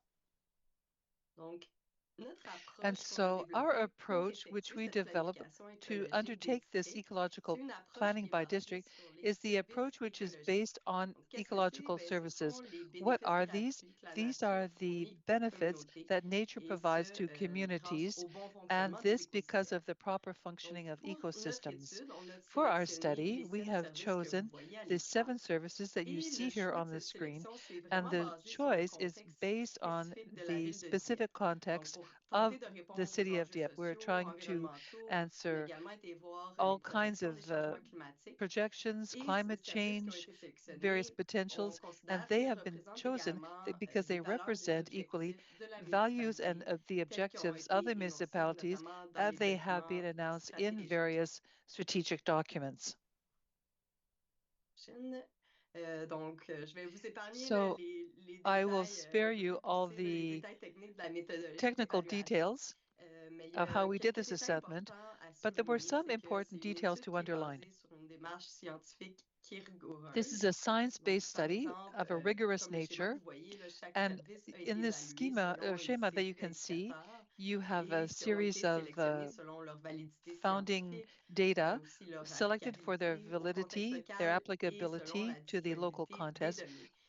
Donc, notre And approche qu'on a so our développée pour approach, which effectuer we cette develop planification to écologique des undertake this districts, ecological c'est une approche planning qui est by basée district, sur les is the services approach which is écologiques. based on Donc, qu'est-ce que c'est? ecological Ben, ce services. sont les What bénéfices are these? gratuits que la These nature are the fournit aux benefits communautés, that nature et provides ce, to grâce communities, au bon and fonctionnement des this because écosystèmes. of the proper Donc, functioning of pour notre ecosystems. étude, on a For our sélectionné study, les we 7 have services que vous chosen voyez à the l'écran. 7 services that you Et see le here choix on de the cette screen, sélection, c'est and vraiment the basé sur le choice is contexte based on spécifique de la the ville de Dieppe. specific Donc, context pour of tenter de the répondre aux city of enjeux Dieppe. We're sociaux, trying to environnementaux, on a answer également été voir all les kinds projections of des changements climatiques. projections, Et climate ces services qui ont change, été various sélectionnés, on potentials, and considère they qu'ils have been représentent chosen également because des they valeurs, des represent equally objectifs de la values and municipalité, the tels qui ont objectives of été the énoncés municipalities notamment dans as les they have been documents announced in stratégiques. various strategic documents. Donc, je vais vous épargner So les I will détails, spare you all les the détails techniques de la méthodologie technical d'évaluation. details Mais il y of how a we did quelques this détails assessment, importants à but there were souligner, some c'est que important c'est une details étude to qui est underline. basée sur une démarche scientifique qui est This is rigoureuse. a Donc, science-based par study exemple, of a rigorous comme le schéma que nature. vous voyez, là, chaque And service a été in this évalué schema, selon une schema that you série can see, d'indicateurs you have a et qui ont été series of sélectionnés selon leur validité founding scientifique, data aussi leur selected for their applicabilité au contexte validity, their local et selon applicability la to the local disponibilité des context, données.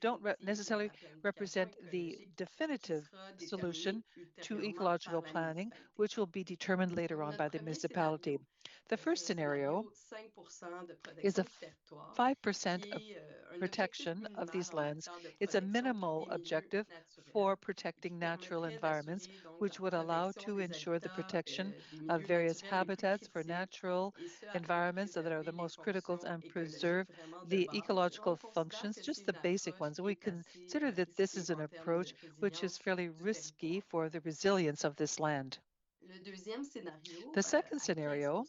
don't necessarily represent the definitive solution to ecological planning, which will be determined later on by the municipality. The first scenario is a 5% protection of these lands. It's a minimal objective for protecting natural environments, which would allow to ensure the protection of various habitats for natural environments that are the most critical and preserve the ecological functions, just the basic ones. We consider that this is an approach which is fairly risky for the resilience of this land. The second scenario,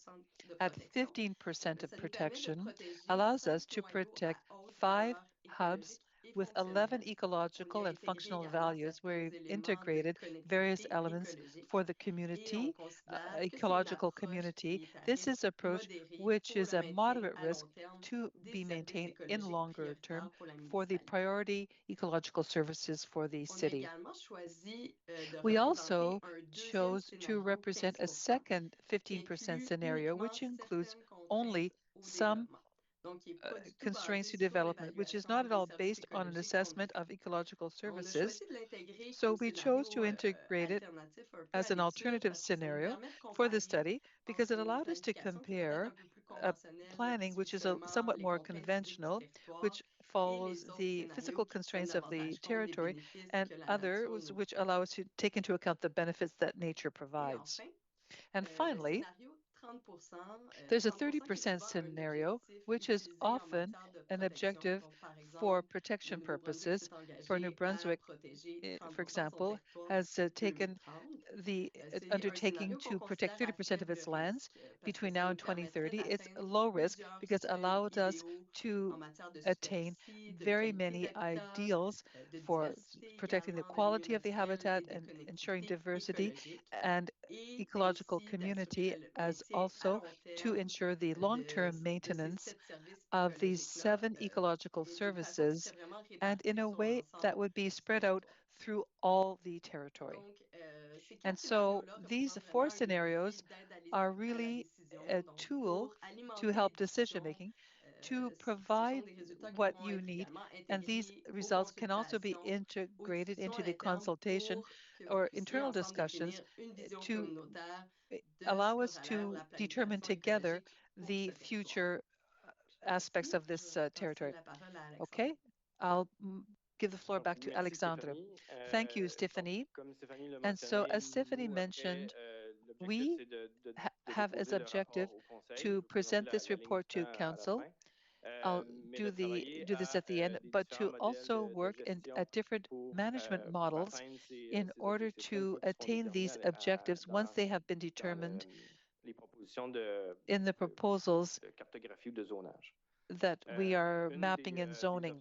at 15% of protection, allows us to protect 5 hubs with 11 ecological and functional values where we've integrated various elements for the community, ecological community. This is approach which is a moderate risk to be maintained in longer term for the priority ecological services for the city. We also chose to represent a second 15% scenario, which includes only some constraints to development, which is not at all based on an assessment of ecological services. So we chose to integrate it as an alternative scenario for the study because it allowed us to compare planning, which is somewhat more conventional, which follows the physical constraints of the territory, and others which allow us to take into account the benefits that nature provides. And finally, there's a 30% scenario, which is often an objective for protection purposes. For New Brunswick, for example, has taken the undertaking to protect 30% of its lands between now and 2030. It's low risk because it allowed us to attain very many ideals for protecting the quality of the habitat and ensuring diversity and ecological community, as also to ensure the long-term maintenance of these 7 ecological services, and in a way that would be spread out through all the territory. And so these 4 scenarios are really a tool to help decision-making, to provide what you need. And these results can also be integrated into the consultation or internal discussions to allow us to determine together the future aspects of this territory. Okay, I'll give the floor back to Alexandre. Thank you, Stephanie. And so, as Stephanie mentioned, we have as objective to present this report to Council. I'll do this at the end, but to also work at different management models in order to attain these objectives once they have been determined in the proposals that we are mapping and zoning.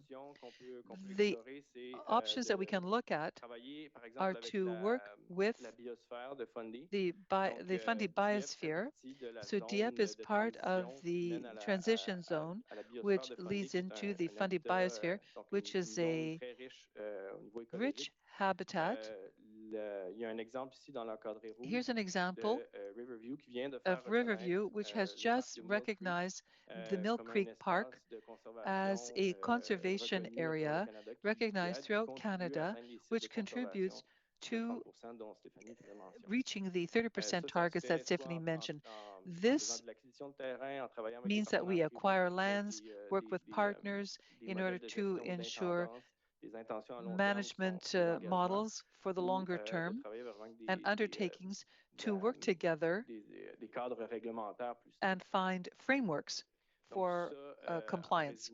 The options that we can look at are to work with the Fundy biosphere. So Dieppe is part of the transition zone, which leads into the Fundy biosphere, which is a rich habitat. Here's an example of Riverview, which has just recognized the Mill Creek Park as a conservation area recognized throughout Canada, which contributes to reaching the 30% targets that Stephanie mentioned. This means that we acquire lands, work with partners in order to ensure management models for the longer term and undertakings to work together and find frameworks for compliance.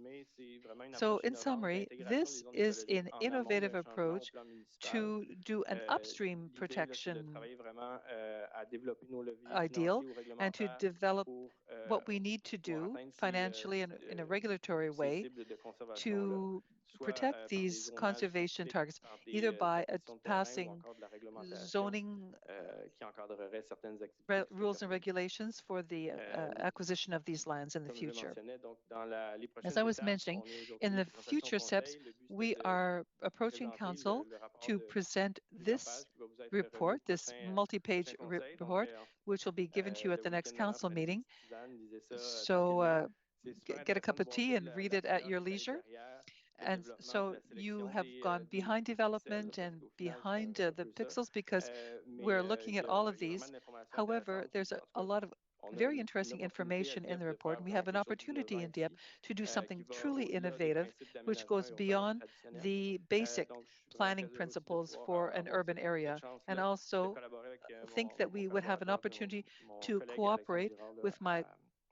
So in summary, this is an innovative approach to do an upstream protection ideal and to develop what we need to do financially and in a regulatory way to protect these conservation targets, either by passing zoning rules and regulations for the acquisition of these lands in the future. As I was mentioning, in the future steps, we are approaching Council to present this report, this multi-page report, which will be given to you at the next Council meeting. So get a cup of tea and read it at your leisure. And so you have gone behind development and behind the pixels because we're looking at all of these. However, there's a lot of very interesting information in the report. And we have an opportunity in Dieppe to do something truly innovative, which goes beyond the basic planning principles for an urban area, and also think that we would have an opportunity to cooperate with my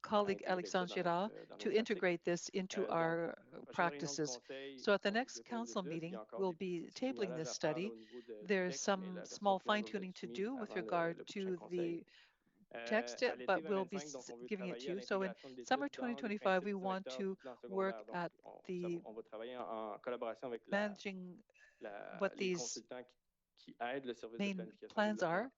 colleague Alexandre Girard to integrate this into our practices. So at the next council meeting, we'll be tabling this study. There's some small fine-tuning to do with regard to the text, but we'll be giving it to you. So in summer 2025, we want to work at the managing what these main plans are,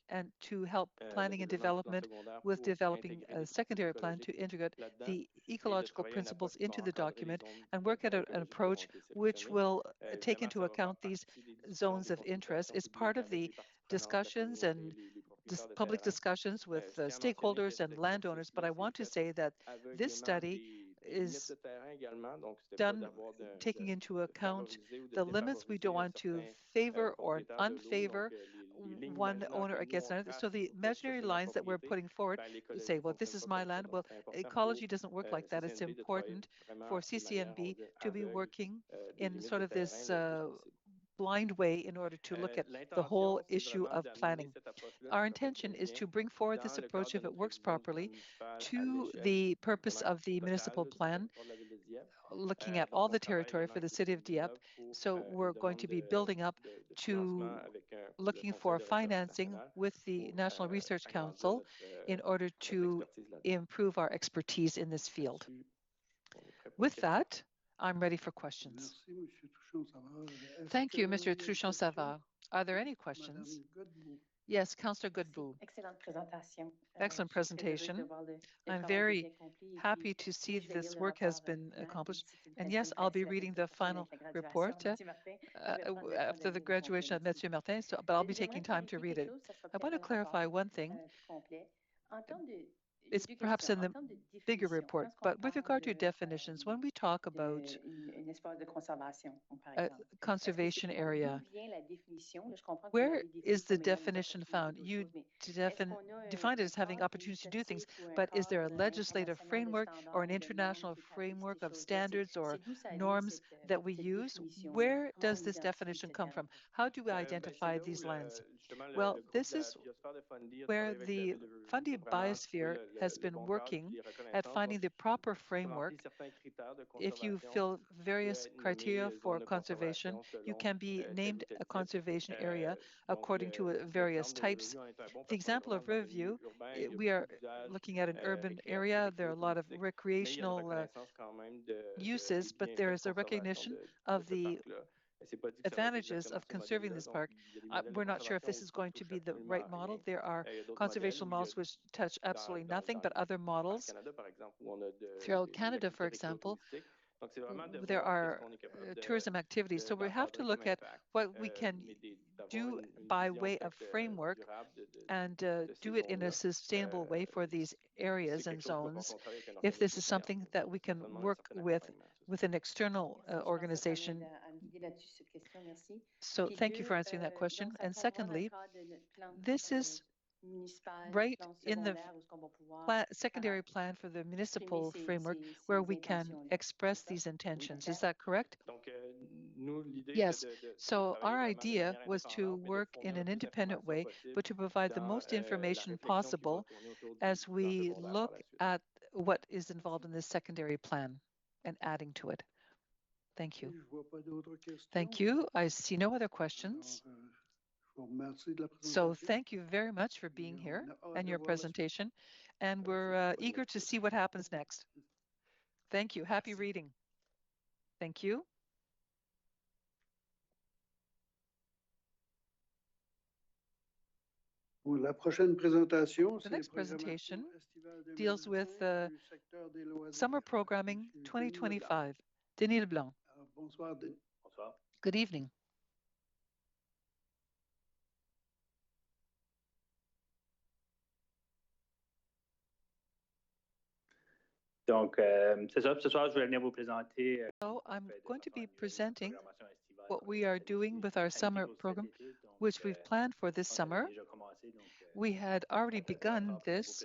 and to help planning and development with developing a secondary plan to integrate the ecological principles into the document and work at an approach which will take into account these zones of interest. It's part of the discussions and public discussions with stakeholders and landowners, but I want to say that this study is done taking into account the limits. We don't want to favor or unfavor one owner against another. So the imaginary lines that we're putting forward, we say, well, this is my land. Well, ecology doesn't work like that. It's important for CCNB to be working in sort of this blind way in order to look at the whole issue of planning. Our intention is to bring forward this approach, if it works properly, to the purpose of the municipal plan, looking at all the territory for the city of Dieppe. So we're going to be building up to looking for financing with the National Research Council in order to improve our expertise in this field. With that, I'm ready for questions. Thank you, Mr. Truchon-Savard. Are there any questions? Yes, Councillor Godbout. Excellent presentation. I'm very happy to see this work has been accomplished. And yes, I'll be reading the final report after the graduation of Mathieu Martin, but I'll be taking time to read it. I want to clarify one thing. It's perhaps in the bigger report, but with regard to definitions, when we talk about a conservation area, where is the definition found? You defined it as having opportunities to do things, but is there a legislative framework or an international framework of standards or norms that we use? Where does this definition come from? How do we identify these lands? Well, this is where the Fundy Biosphere has been working at finding the proper framework. If you fill various criteria for conservation, you can be named a conservation area according to various types. The example of Riverview, we are looking at an urban area. There are a lot of recreational uses, but there is a recognition of the advantages of conserving this park. We're not sure if this is going to be the right model. There are conservation models which touch absolutely nothing, but other models. Throughout Canada, for example, there are tourism activities. So we have to look at what we can do by way of framework and do it in a sustainable way for these areas and zones. If this is something that we can work with an external organization. So thank you for answering that question. And secondly, this is right in the secondary plan for the municipal framework where we can express these intentions. Is that correct? Yes. So our idea was to work in an independent way, but to provide the most information possible as we look at what is involved in this secondary plan and adding to it. Thank you. Thank you. I see no other questions. So thank you very much for being here and your presentation. And we're eager to see what happens next. Thank you. Happy reading. Thank you. The next presentation deals with Summer Programming 2025. Denis Leblanc. Good evening. Donc, c'est ça. Ce soir, je vais venir vous présenter. So I'm going to be presenting what we are doing with our summer program, which we've planned for this summer. We had already begun this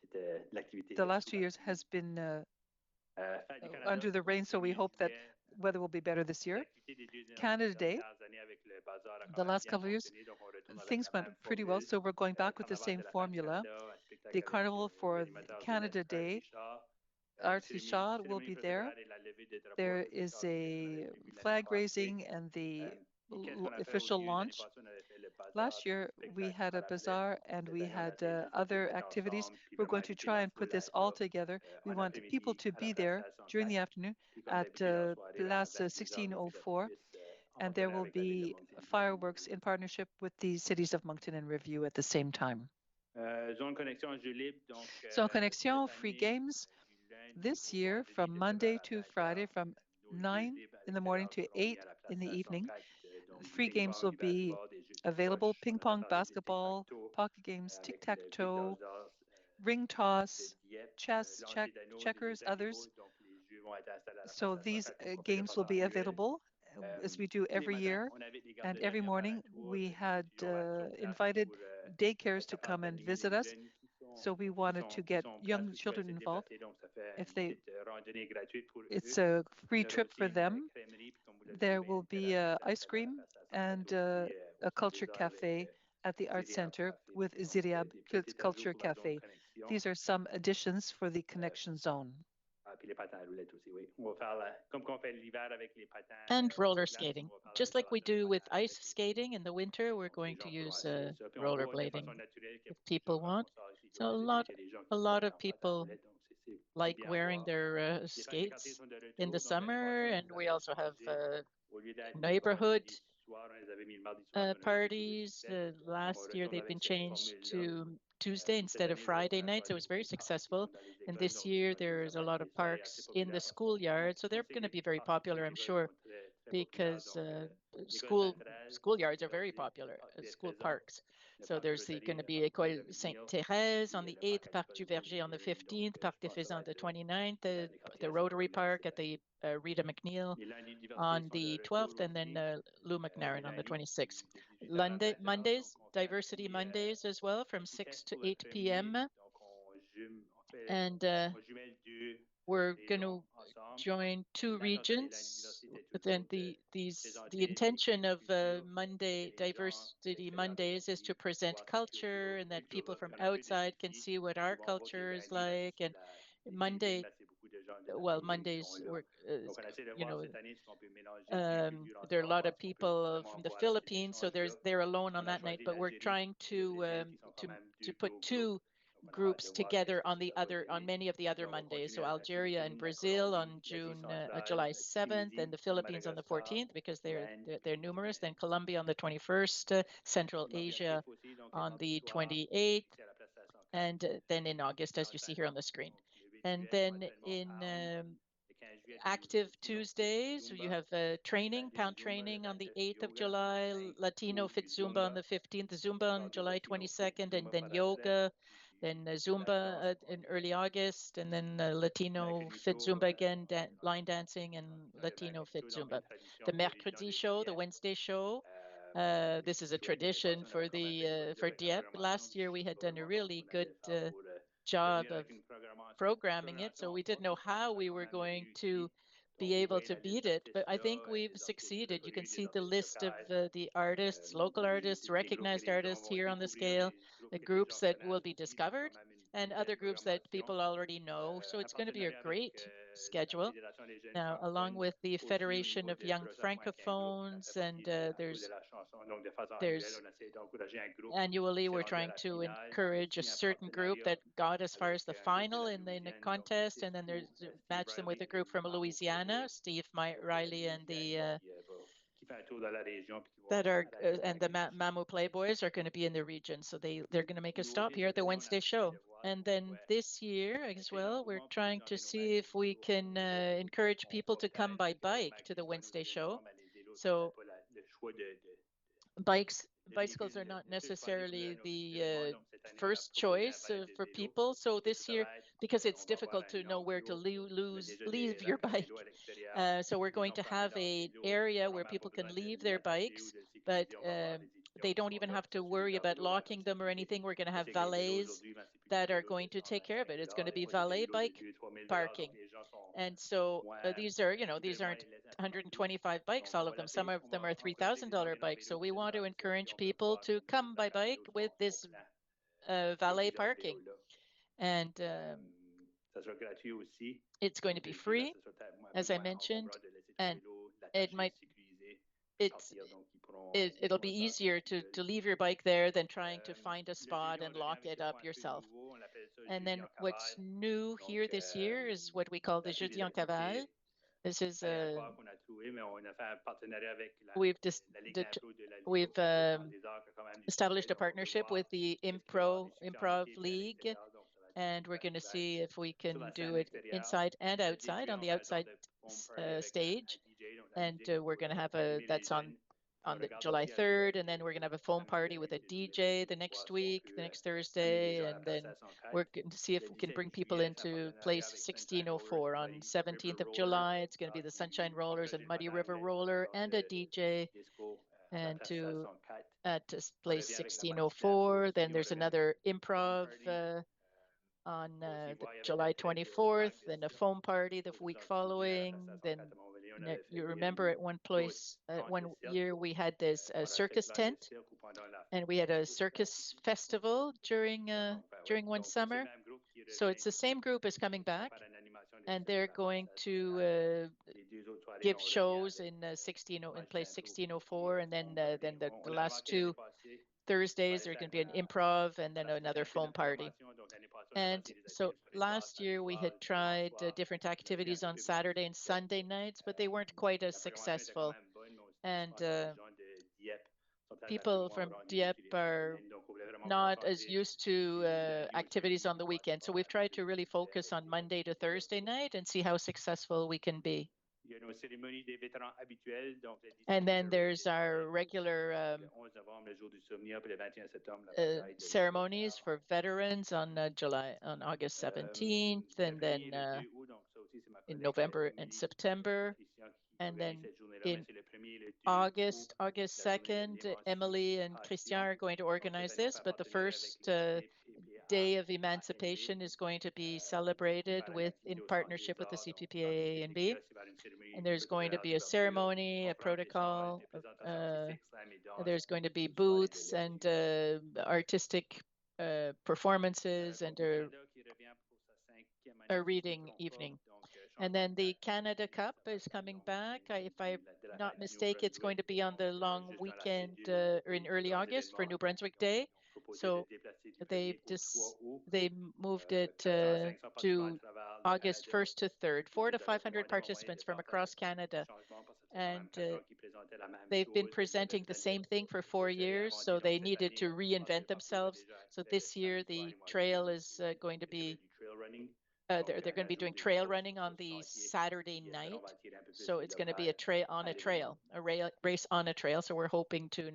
C'était l'activité. The last 2 years has been Fête du Canada, under the rain, so we hope that juillet, weather will be better this year. l'activité des Canada Day, dernières années avec le bazar a the last bien couple of years, fonctionné, donc on retourne avec things la went même pretty well, formule. so we're going back with the Carnaval same de la Fête du formula. Canada, un spectacle The avec, carnival for l'animateur Canada vedette, Day, Art Art Richard will be there. et la levée des drapeaux There Art is Richard qui est a prévue l'année flag passée. raising and the Qu'est-ce qu'on a fait official aussi? L'année launch. passée, on avait fait le bazar Last year, we had a bazaar and we had other activities. We're going to try and put this all together. We want people to be there during the afternoon at Place 1604, and there will be fireworks in partnership with the cities of Moncton and Review at the same time. Zone Connexion Jeux Libre, donc, Zone Connexion, cette free année, games. This year, from Monday to Friday, from 9 in the morning to 8 in the evening, free games will be available. Ping pong, basketball, pocket games, tic-tac-toe, ring toss, chess, checkers, others. So these games will be available as we do every year. And every morning we had invited daycares to come and visit us. So we wanted to get young children involved. It's a free trip for them. There will be ice cream and a culture cafe at the Art Center with Ziriab Culture Cafe. These are some additions for the connection zone. And roller skating. Just like we do with ice skating in the winter, we're going to use rollerblading if people want. So a lot of people like wearing their skates in the summer, and we also have neighborhood parties. Last year they've been changed to Tuesday instead of Friday nights. It was very successful. And this year there's a lot of parks in the schoolyard. So they're going to be very popular, I'm sure, because schoolyards are very popular, school parks. So there's going to be École Sainte-Thérèse on the 8th, Parc du Verger on the 15th, Parc des Faisans the 29th, the Rotary Park at the Rita McNeil on the 12th, and then Lou McNairn on the 26th. Mondays, Diversity Mondays as well, from 6 to 8 p.m. And we're going to join two regions. Then the intention of Monday Diversity Mondays is to present culture, and that people from outside can see what our culture is like. And Mondays were, there are a lot of people from the Philippines, so they're alone on that night. But we're trying to put two groups together on many of the other Mondays. So Algeria and Brazil on July 7th, and the Philippines on the 14th, because they're numerous. Then Colombia on the 21st, Central Asia on the 28th, and then in August, as you see here on the screen. And then in Active Tuesdays, you have pound training on the 8th of July, Latino Fit Zumba on the 15th, Zumba on July 22nd, and then yoga, then Zumba in early August, and then Latino Fit Zumba again, line dancing and Latino Fit Zumba. The Mercredi show, the Wednesday show, this is a tradition for Dieppe. Last year we had done a really good job of programming it, so we didn't know how we were going to be able to beat it, but I think we've succeeded. You can see the list of the artists, local artists, recognized artists here on the scale, the groups that will be discovered, and other groups that people already know. So it's going to be a great schedule. Now, along with the Federation of Young Francophones, and there's annually we're trying to encourage a certain group that got as far as the final in the contest, and then there's match them with a group from Louisiana, Steve Riley and the Mamu Playboys are going to be in the region, so they're going to make a stop here at the Wednesday show. And then this year as well, we're trying to see if we can encourage people to come by bike to the Wednesday show. So bicycles are not necessarily the first choice for people. So this year, because it's difficult to know where to leave your bike, so we're going to have an area where people can leave their bikes, but they don't even have to worry about locking them or anything. We're going to have valets that are going to take care of it. It's going to be valet bike parking. And so these aren't 125 bikes, all of them. Some of them are $3,000 bikes. So we want to encourage people to come by bike with this valet parking. And it's going to be free, as I mentioned, and it'll be easier to leave your bike there than trying to find a spot and lock it up yourself. And then what's new here this year is what we call the Jeudi en Cavale. This is we've established a partnership with the Improv League, and we're going to see if we can do it inside and outside. On the outside stage, and we're going to have that's on the July 3rd, and then we're going to have a foam party with a DJ the next week, the next Thursday, and then we're going to see if we can bring people into place 1604 on 17th of July. It's going to be the Sunshine Rollers and Muddy River Roller and a DJ, and at place 1604. Then there's another improv on July 24th, then a foam party the week following. Then you remember at one place, one year we had this circus tent, and we had a circus festival during one summer. So it's the same group is coming back, and they're going to give shows in place 1604, and then the last two Thursdays there's going to be an improv and then another foam party. And so last year we had tried different activities on Saturday and Sunday nights, but they weren't quite as successful. And people from Dieppe are not as used to activities on the weekend. So we've tried to really focus on Monday to Thursday night and see how successful we can be. And then there's our regular ceremonies for veterans on August 17th, and then in November and September. And then in August 2nd, Emily and Christian are going to organize this, but the first day of emancipation is going to be celebrated in partnership with the CPPA and B. And there's going to be a ceremony, a protocol. There's going to be booths and artistic performances and a reading evening. And then the Canada Cup is coming back. If I'm not mistaken, it's going to be on the long weekend or in early August for New-Brunswick Day. So they moved it to August 1st to 3rd, 400 to 500 participants from across Canada. And they've been presenting the same thing for 4 years, so they needed to reinvent themselves. So this year the trail is going to be they're going to be doing trail running on the Saturday night. So it's going to be a race on a trail. So we're hoping to,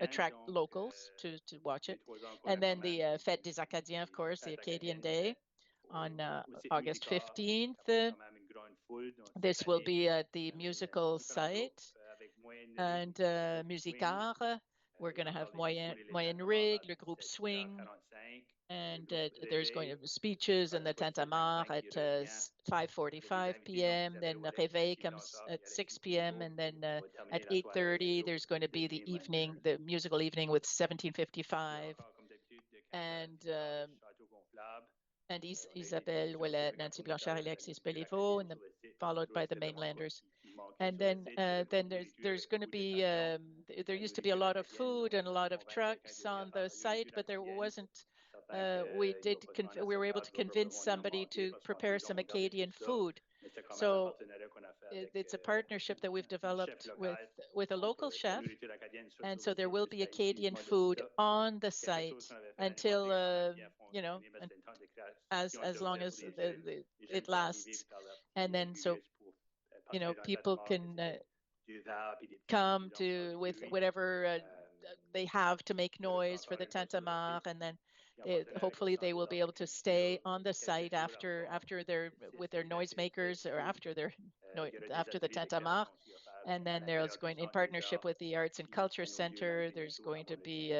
attract locals to watch it. And then the Fête des Acadiens, of course, the Acadian Day on August 15th. This will be at the musical site and Musicart. We're going to have Moyenne Rig, Le Groupe Swing, and there's going to be speeches and the Tintamarre at 5:45 p.m. Then Réveil comes at 6 p.m. And then at 8:30 there's going to be the musical evening with 1755 and Isabelle Ouellet, Nancy Blanchard, Alexis Béliveau, and followed by the mainlanders. And then there's going to be there used to be a lot of food and a lot of trucks on the site, but there wasn't. We were able to convince somebody to prepare some Acadian food. So it's a partnership that we've developed with a local chef, and so there will be Acadian food on the site until as long as it lasts, and then so people can come with whatever they have to make noise for the Tintamarre, and then hopefully they will be able to stay on the site after with their noisemakers or after the Tintamarre. And then there's going, in partnership with the Arts and Culture Center, there's going to be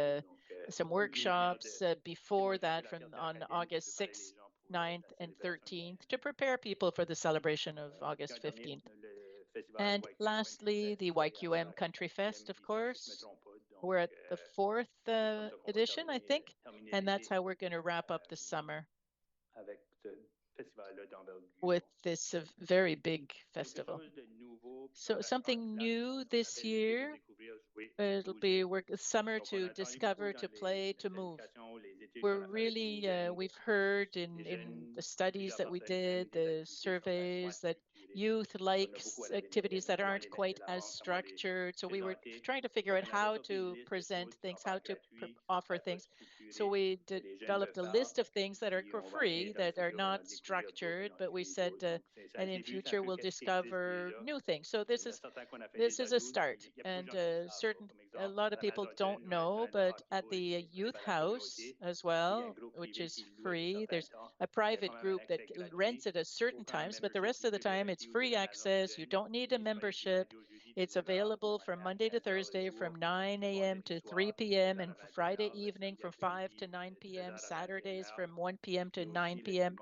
some workshops before that on August 6th, 9th, and 13th to prepare people for the celebration of August 15th. And lastly, the YQM Country Fest, of course. We're at the 4th edition, I think, and that's how we're going to wrap up the summer with this very big festival. So something new this year It'll be summer to discover, to play, to move. We're really, we've heard in the studies that we did, the surveys, that youth likes activities that aren't quite as structured. So we were trying to figure out how to present things, how to offer things. So we developed a list of things that are free, that are not structured, but we said, and in future we'll discover new things. So this is a start, and a lot of people don't know, but at the youth house as well, which is free, there's a private group that rents it at certain times, but the rest of the time it's free access. You don't need a membership. It's available from Monday to Thursday from 9 a.m. to 3 p.m. and Friday evening from 5 to 9 p.m., Saturdays from 1 p.m. to 9 p.m.,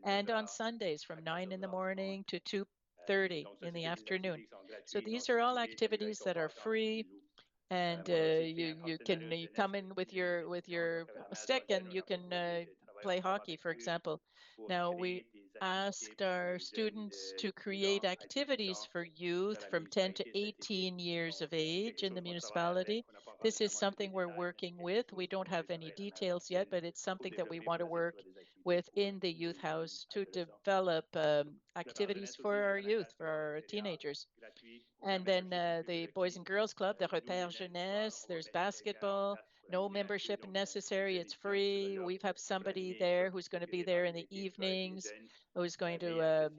and on Sundays from 9 in the morning to 2:30 in the afternoon. So these are all activities that are free, and you can come in with your stick and you can play hockey, for example. Now we asked our students to create activities for youth from 10 to 18 years of age in the municipality. This is something we're working with. We don't have any details yet, but it's something that we want to work with in the youth house to develop activities for our youth, for our teenagers. And then the Boys and Girls Club, the Repère Jeunesse, there's basketball, no membership necessary, it's free. We have somebody there who's going to be there in the evenings, who's going to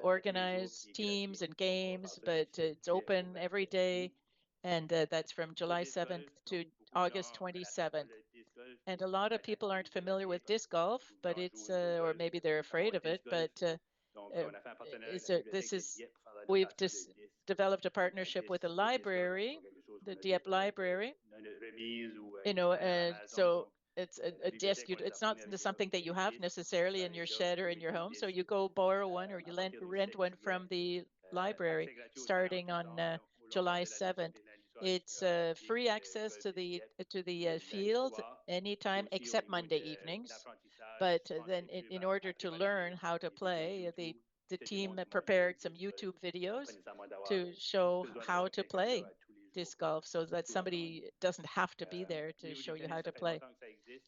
organize teams and games, but it's open every day. And that's from July 7th to August 27th. And a lot of people aren't familiar with disc golf, but it's, or maybe they're afraid of it, but we've just developed a partnership with a library, the Dieppe Library. So it's a disc. It's not something that you have necessarily in your shed or in your home. So you go borrow one or you rent one from the library starting on July 7th. It's free access to the field anytime except Monday evenings. But then in order to learn how to play, the team prepared some YouTube videos to show how to play disc golf so that somebody doesn't have to be there to show you how to play.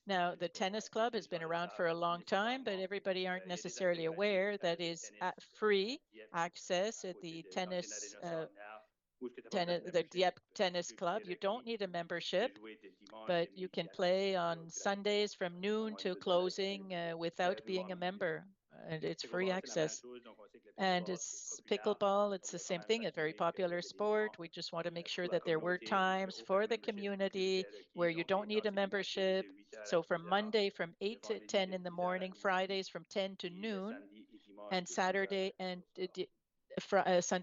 Now, the tennis club has been around for a long time, but everybody aren't necessarily aware that is free access at the the Dieppe Tennis Club. You don't need a membership, but you can play on Sundays from noon to closing without being a member, and it's free access. And it's pickleball, it's the same thing, a very popular sport. We just want to make sure that there were times for the community where you don't need a membership. So from Monday from 8 to 10 in the morning, Fridays from 10 to noon, and Saturday and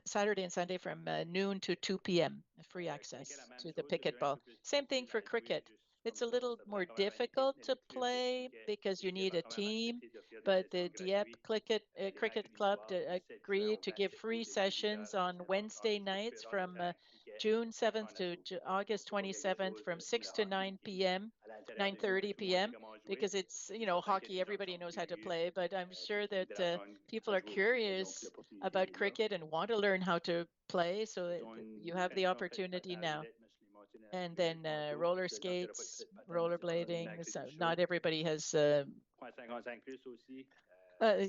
Saturday and Sunday from noon to 2 p.m. Free access to the pickleball. Same thing for cricket. It's a little more difficult to play because you need a team, but the Dieppe Cricket Club agreed to give free sessions on Wednesday nights from June 7th to August 27th from 6 to 9 p.m., 9:30 p.m., because it's, hockey, everybody knows how to play, but I'm sure that people are curious about cricket and want to learn how to play, so you have the opportunity now. And then roller skates, rollerblading. So not everybody has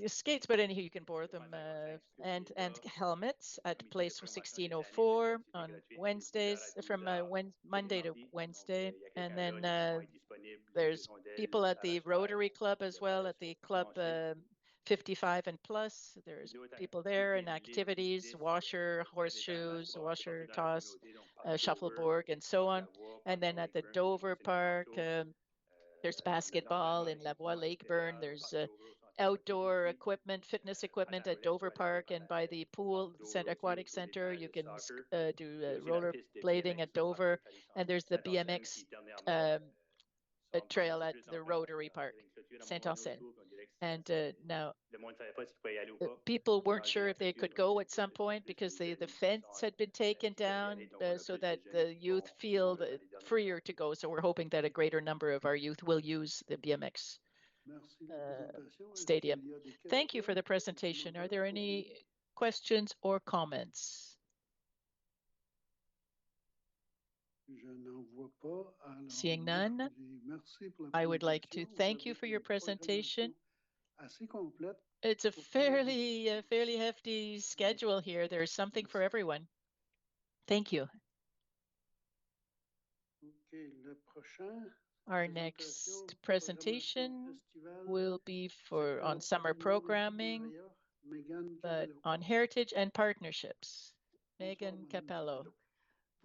skates, but anyhow you can borrow them. And helmets at place 1604 on Wednesdays from Monday to Wednesday. And then there's people at the Rotary Club as well, at the club 55 and plus. There's people there and activities, washer, horseshoes, washer toss, shuffleboard, and so on. And then at the Dover Park, there's basketball in La Bois Lakeburn. There's outdoor equipment, fitness equipment at Dover Park, and by the pool aquatic center, you can do rollerblading at Dover. And there's the BMX trail at the Rotary Park, Saint-Arsène. And now people weren't sure if they could go at some point because the fence had been taken down so that the youth feel freer to go. So we're hoping that a greater number of our youth will use the BMX stadium. Thank you for the presentation. Are there any questions or comments? Seeing none, I would like to thank you for your presentation. It's a fairly hefty schedule here. There's something for everyone. Thank you. Our next presentation will be on summer programming, but on heritage and partnerships. Megan Capello.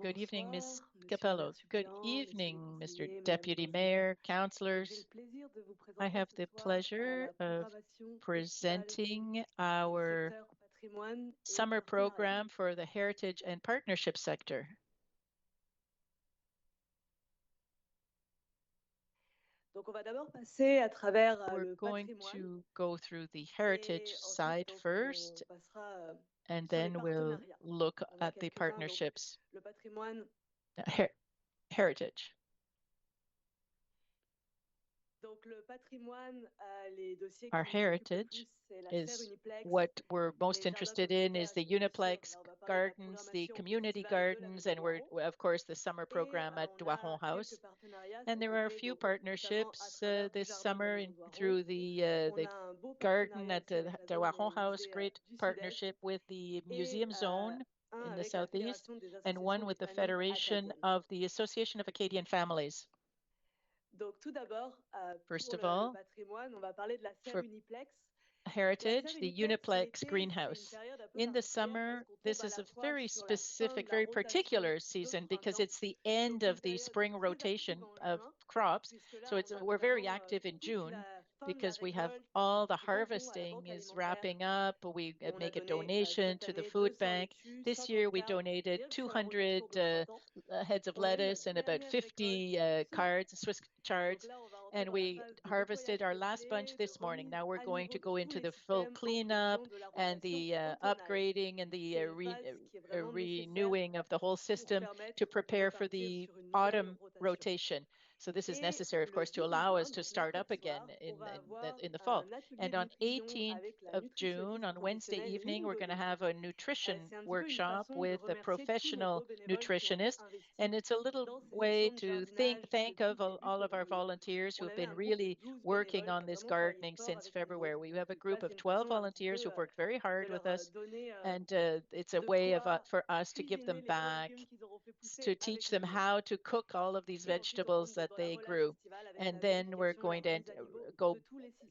Good evening, Ms. Capello. Good evening, Mr. Deputy Mayor, councillors. I have the pleasure of presenting our summer program for the heritage and partnership sector. We're going to go through the heritage side first, and then we'll look at the partnerships. Heritage. Our heritage is what we're most interested in is the Uniplex gardens, the community gardens, and we're, of course, the summer program at Doiron House. And there are a few partnerships this summer through the garden at the Doiron House, great partnership with the Museum Zone in the southeast, and one with the Federation of the Association of Acadian Families. First of all, for heritage, the Uniplex greenhouse. In the summer, this is a very specific, very particular season because it's the end of the spring rotation of crops. So we're very active in June because we have all the harvesting is wrapping up. We make a donation to the food bank. This year we donated 200 heads of lettuce and about 50 Swiss cards, and we harvested our last bunch this morning. Now we're going to go into the full cleanup and the upgrading and the renewing of the whole system to prepare for the autumn rotation. So this is necessary, of course, to allow us to start up again in the fall. And on 18th of June, on Wednesday evening, we're going to have a nutrition workshop with a professional nutritionist. And it's a little way to thank of all of our volunteers who have been really working on this gardening since February. We have a group of 12 volunteers who've worked very hard with us, and it's a way of for us to give them back, to teach them how to cook all of these vegetables that they grew. And then we're going to go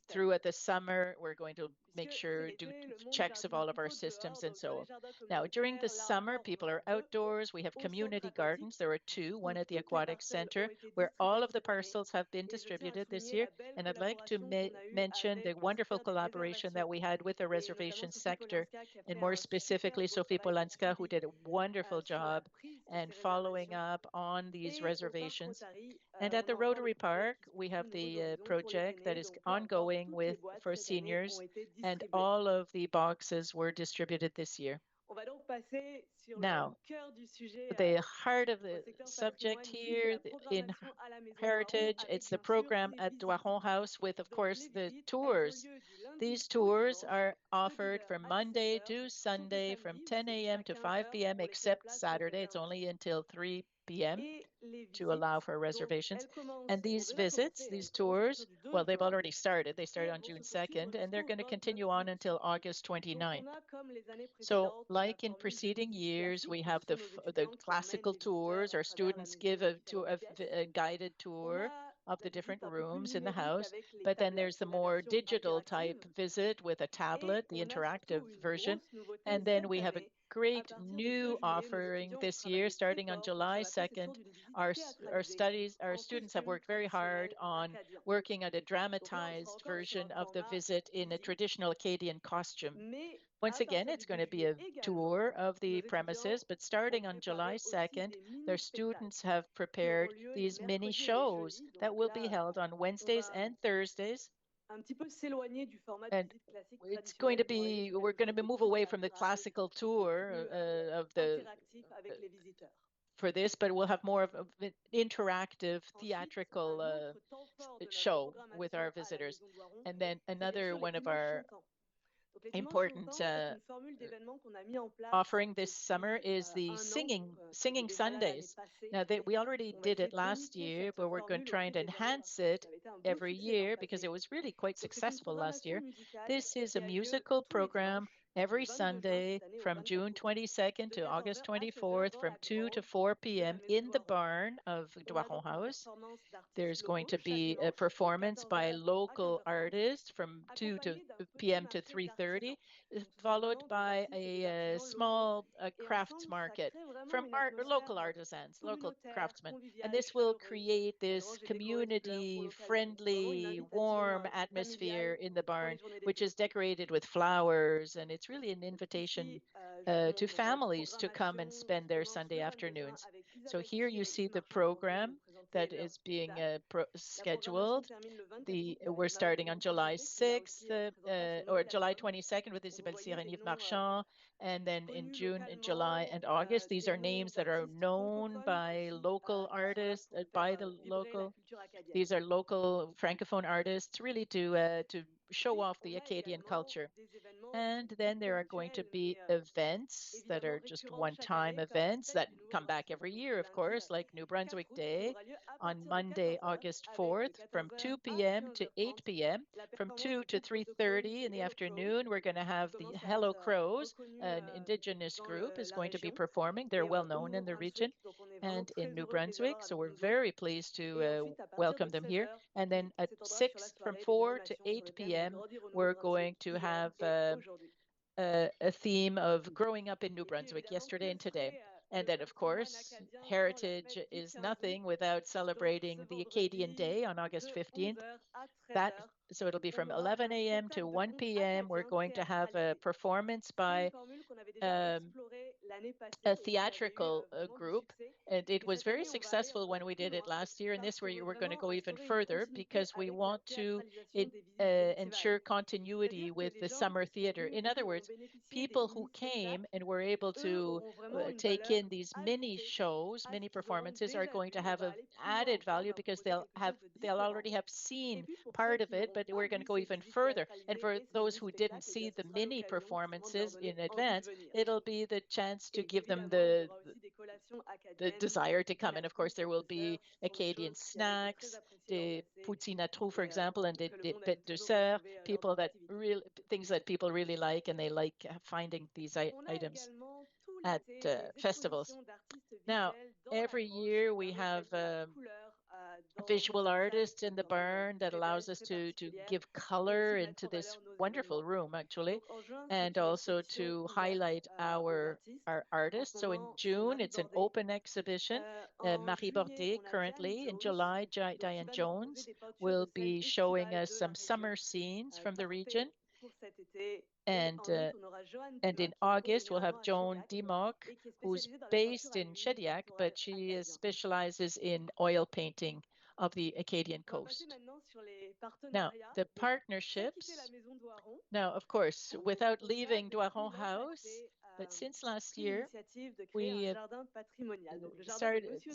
through at the summer. We're going to make sure, do checks of all of our systems and so on. Now, during the summer, people are outdoors. We have community gardens. There are two, one at the Aquatic Center, where all of the parcels have been distributed this year. And I'd like to mention the wonderful collaboration that we had with the reservation sector, and more specifically, Sophie Polanska, who did a wonderful job and following up on these reservations. And at the Rotary Park, we have the project that is ongoing for seniors, and all of the boxes were distributed this year. Now, the heart of the subject here in heritage, it's the program at Doiron House with, of course, the tours. These tours are offered from Monday to Sunday from 10 a.m. to 5 p.m. except Saturday. It's only until 3 p.m. to allow for reservations. And these visits, these tours, well, they've already started. They started on June 2nd, and they're going to continue on until August 29th. So like in preceding years, we have the classical tours. Our students give a guided tour of the different rooms in the house, but then there's the more digital type visit with a tablet, the interactive version. And then we have a great new offering this year, starting on July 2nd. Our students have worked very hard on working at a dramatized version of the visit in a traditional Acadian costume. Once again, it's going to be a tour of the premises, but starting on July 2nd, their students have prepared these mini shows that will be held on Wednesdays and Thursdays. And it's going to be, we're going to move away from the classical tour of the for this, but we'll have more of an interactive theatrical show with our visitors. And then another one of our important offering this summer is the singing Sundays. Now, we already did it last year, but we're going to try and enhance it every year because it was really quite successful last year. This is a musical program every Sunday from June 22nd to August 24th from 2 to 4 p.m. in the barn of Doiron House. There's going to be a performance by local artists from 2 p.m. to 3:30, followed by a small crafts market from local artisans, local craftsmen. And this will create this community-friendly, warm atmosphere in the barn, which is decorated with flowers. And it's really an invitation to families to come and spend their Sunday afternoons. So here you see the program that is being scheduled. We're starting on July 6th or July 22nd with Isabelle Cyr-Yves Marchand, and then in June, in July, and August. These are names that are known by local artists, These are local Francophone artists, really to show off the Acadian culture. And then there are going to be events that are just one-time events that come back every year, of course, like New-Brunswick Day on Monday, August 4th from 2 p.m. to 8 p.m. From 2 to 3:30 in the afternoon, we're going to have the Hello Crows, an indigenous group, is going to be performing. They're well known in the region and in New Brunswick, so we're very pleased to welcome them here. And then at 6 from 4 to 8 p.m., we're going to have a theme of growing up in New Brunswick yesterday and today. And then, of course, heritage is nothing without celebrating the Acadian Day on August 15th. So it'll be from 11 a.m. to 1 p.m. We're going to have a performance by a theatrical group, and it was very successful when we did it last year. And this year we're going to go even further because we want to ensure continuity with the summer theater. In other words, people who came and were able to take in these mini shows, mini performances, are going to have an added value because they'll already have seen part of it, but we're going to go even further. And for those who didn't see the mini performances in advance, it'll be the chance to give them the desire to come. And of course, there will be Acadian snacks, the poutine à trous, for example, and the pâtes de sœur, things that people really like, and they like finding these items at festivals. Now, every year we have visual artists in the barn that allows us to give color into this wonderful room, actually, and also to highlight our artists. So in June, it's an open exhibition. Marie Bordet currently. In July, Diane Jones will be showing us some summer scenes from the region. And in August, we'll have Joan Dimock, who's based in Shediac, but she specializes in oil painting of the Acadian coast. Now, the partnerships. Now, of course, without leaving Doiron House, but since last year, we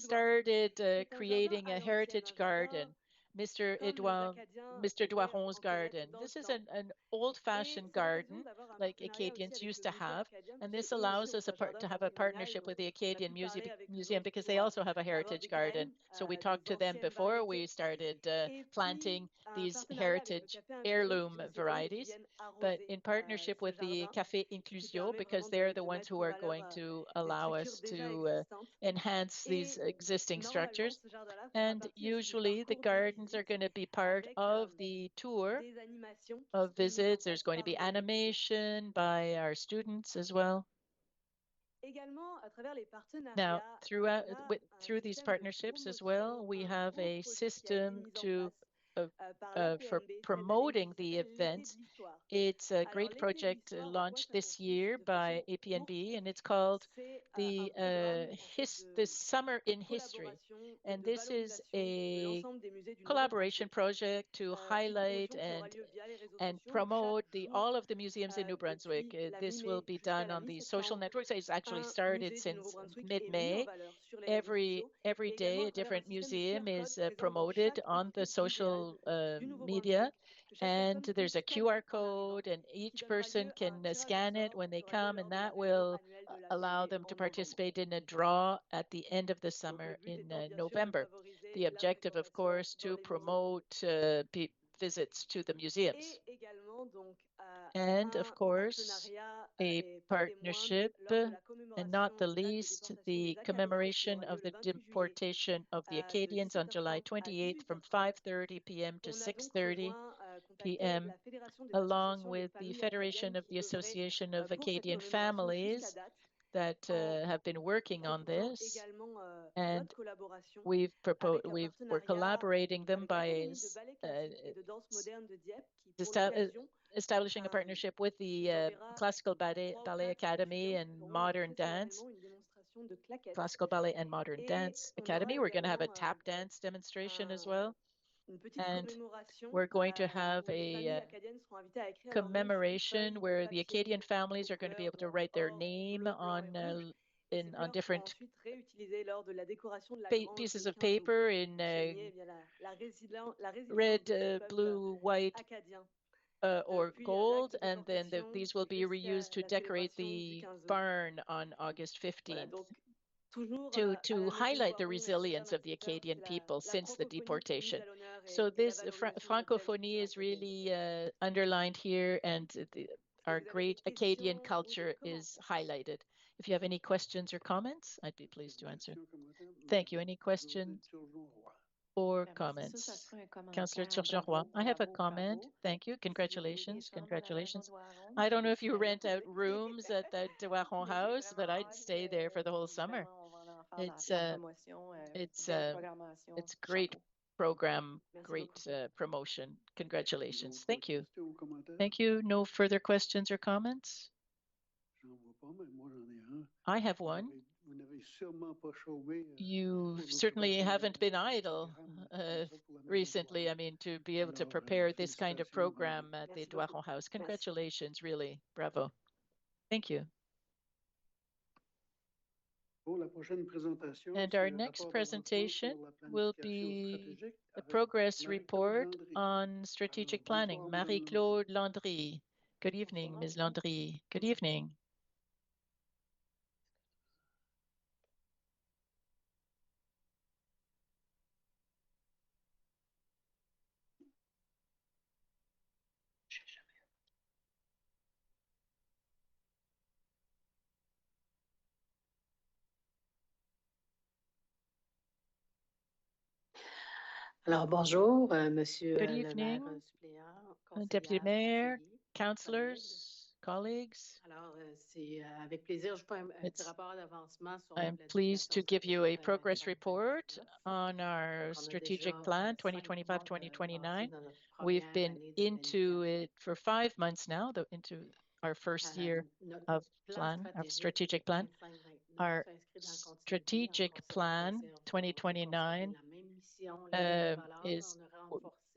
started creating a heritage garden, Mr. Doiron's garden. This is an old-fashioned garden like Acadians used to have, and this allows us to have a partnership with the Acadian Museum because they also have a heritage garden. So we talked to them before we started planting these heritage heirloom varieties, but in partnership with the Café Inclusio, because they're the ones who are going to allow us to enhance these existing structures. And usually the gardens are going to be part of the tour of visits. There's going to be animation by our students as well. Now, through these partnerships as well, we have a system for promoting the events. It's a great project launched this year by APNB, and it's called the Summer in History. And this is a collaboration project to highlight and promote all of the museums in New Brunswick. This will be done on the social networks. It's actually started since mid-May. Every day, a different museum is promoted on the social social media. And there's a QR code, and each person can scan it when they come, and that will allow them to participate in a draw at the end of the summer in November. The objective, of course, to promote visits to the museums. And of course, a partnership, and not the least, the commemoration of the deportation of the Acadians on July 28th from 5:30 p.m. to 6:30 p.m., along with the Federation of the Association of Acadian Families that have been working on this. And we're collaborating them by establishing a partnership with the Classical Ballet Academy and Modern Dance, Classical Ballet and Modern Dance Academy. We're going to have a tap dance demonstration as well. And we're going to have a commemoration where the Acadian families are going to be able to write their name on different pieces of paper in red, blue, white, or gold, and then these will be reused to decorate the barn on August 15th to highlight the resilience of the Acadian people since the deportation. So this Francophonie is really underlined here, and our great Acadian culture is highlighted. If you have any questions or comments, I'd be pleased to answer. Thank you. Any questions or comments? Councillor Turgeon-Roy, I have a comment. Thank you. Congratulations. Congratulations. I don't know if you rent out rooms at the Doiron House, but I'd stay there for the whole summer. It's great program, great promotion. Congratulations. Thank you. Thank you. No further questions or comments? I have one. You certainly haven't been idle recently. I mean, to be able to prepare this kind of program at the Doiron House. Congratulations, really. Bravo. Thank you. And our next presentation will be a progress report on strategic planning. Marie-Claude Landry. Good evening, Ms. Landry. Good evening. Alors, bonjour, Monsieur Good evening, Deputy Mayor, councillors, colleagues. Alors, c'est avec plaisir, je fais un petit rapport d'avancement sur I'm pleased to give you a progress report on our strategic plan 2025-2029. We've been into it for 5 months now, into our first year of strategic plan. Our strategic plan 2029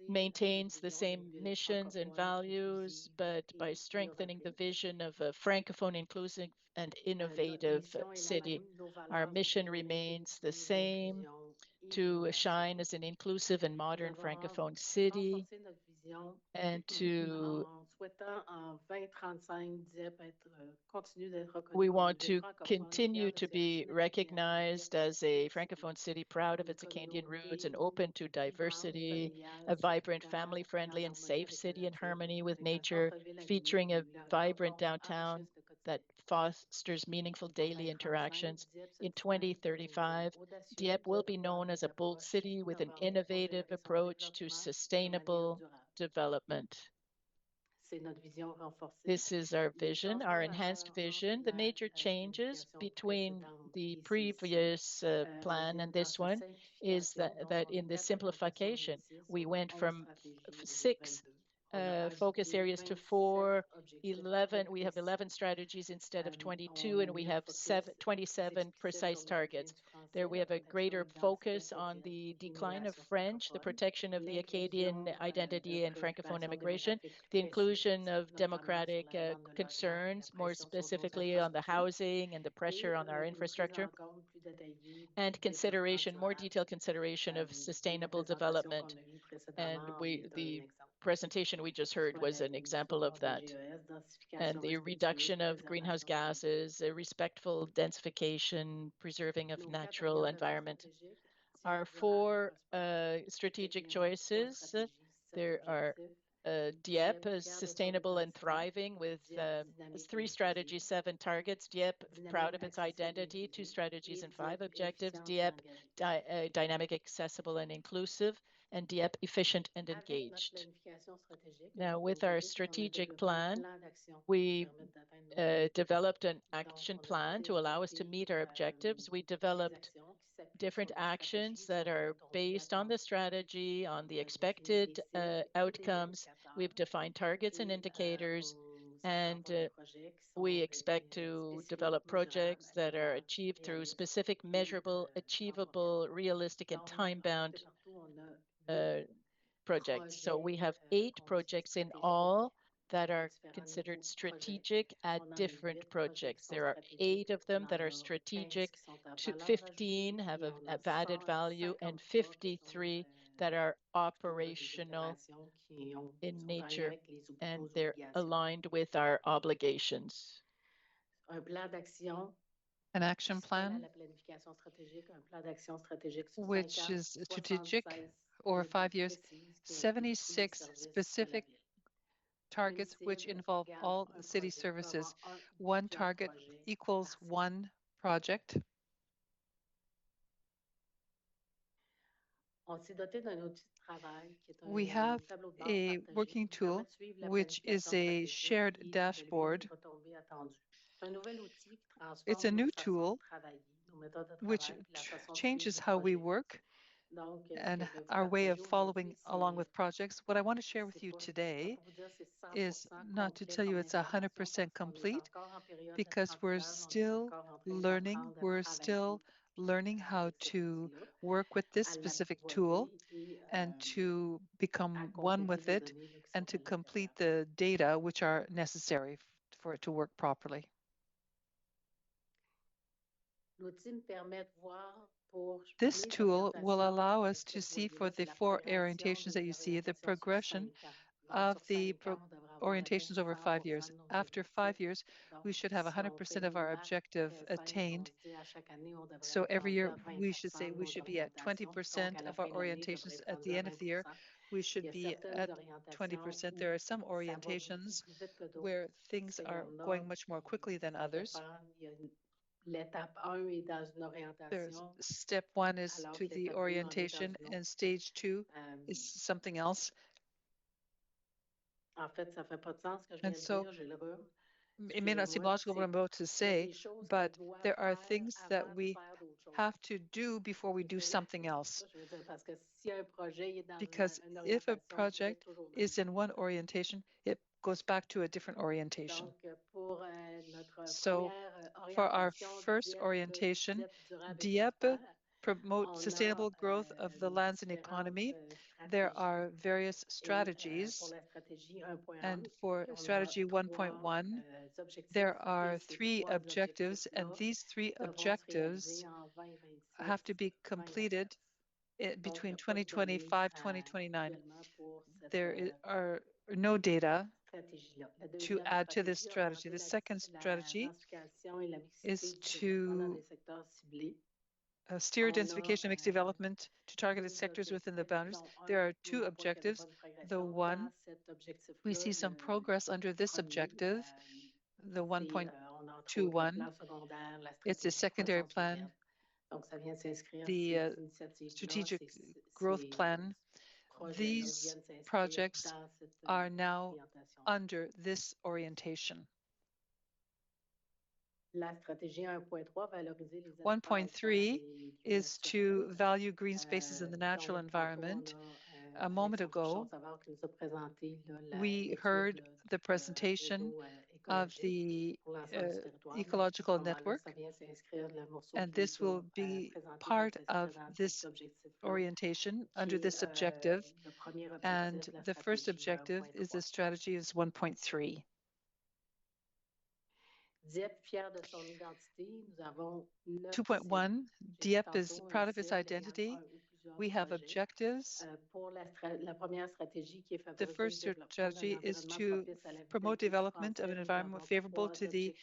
maintains the same missions and values, but by strengthening the vision of a Francophone, inclusive, and innovative city. Our mission remains the same, to shine as an inclusive and modern Francophone city, and we want to continue to be recognized as a Francophone city, proud of its Acadian roots and open to diversity, a vibrant, family-friendly and safe city in harmony with nature, featuring a vibrant downtown that fosters meaningful daily interactions. In 2035, Dieppe will be known as a bold city with an innovative approach to sustainable development. This is our vision, our enhanced vision. The major changes between the previous plan and this one is that in the simplification, we went from 6 focus areas to 4, 11. We have 11 strategies instead of 22, and we have 27 precise targets. There we have a greater focus on the decline of French, the protection of the Acadian identity and Francophone immigration, the inclusion of democratic concerns, more specifically on the housing and the pressure on our infrastructure, and consideration, more detailed consideration of sustainable development. And the presentation we just heard was an example of that. And the reduction of greenhouse gases, a respectful densification, preserving of natural environment. Our four strategic choices. There are Dieppe, sustainable and thriving with 3 strategies, 7 targets. Dieppe, proud of its identity, 2 strategies and 5 objectives. Dieppe, dynamic, accessible, and inclusive. And Dieppe, efficient and engaged. Now, with our strategic plan, we developed an action plan to allow us to meet our objectives. We developed different actions that are based on the strategy, on the expected outcomes. We've defined targets and indicators, and we expect to develop projects that are achieved through specific, measurable, achievable, realistic, and time-bound projects. So we have 8 projects in all that are considered strategic at different projects. There are 8 of them that are strategic, 15 have added value, and 53 that are operational in nature, and they're aligned with our obligations. An action plan, which is strategic over 5 years, 76 specific targets which involve all city services. 1 target equals 1 project. We have a working tool, which is a shared dashboard. It's a new tool which changes how we work and our way of following along with projects. What I want to share with you today is not to tell you it's 100% complete, because we're still learning. We're still learning how to work with this specific tool and to become one with it and to complete the data which are necessary for it to work properly. This tool will allow us to see for the 4 orientations that you see, the progression of the orientations over 5 years. After 5 years, we should have 100% of our objective attained. So every year we should say we should be at 20% of our orientations. At the end of the year, we should be at 20%. There are some orientations where things are going much more quickly than others. There's step 1 is to the orientation, and stage 2 is something else. And so it may not seem logical what I'm about to say, but there are things that we have to do before we do something else. Because if a project is in one orientation, it goes back to a different orientation. So for our first orientation, Dieppe, promote sustainable growth of the lands and economy. There are various strategies, and for strategy 1.1, there are 3 objectives, and these 3 objectives have to be completed between 2025 and 2029. There are no data to add to this strategy. The second strategy is to steer densification and mixed development to targeted sectors within the boundaries. There are 2 objectives. The one, we see some progress under this objective, the 1.21. It's a secondary plan, the strategic growth plan. These projects are now under this orientation. 1.3 is to value green spaces in the natural environment. A moment ago, we heard the presentation of the ecological network, and this will be part of this orientation under this objective. And the first objective is the strategy is 1.3. Dieppe, fier de son identité, nous avons 2.1, Dieppe is proud of its identity. We have objectives. The first strategy is to promote development of an environment favorable to the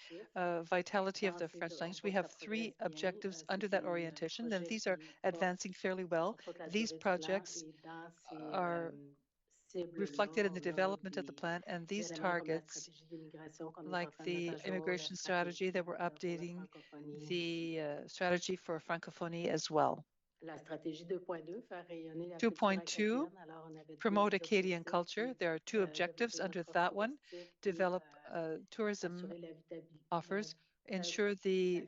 vitality of the French language. We have 3 objectives under that orientation, and these are advancing fairly well. These projects are reflected in the development of the plan, and these targets, like the immigration strategy that we're updating, the strategy for francophonie as well. 2.2, promote Acadian culture. There are 2 objectives under that one. Develop tourism offers, ensure the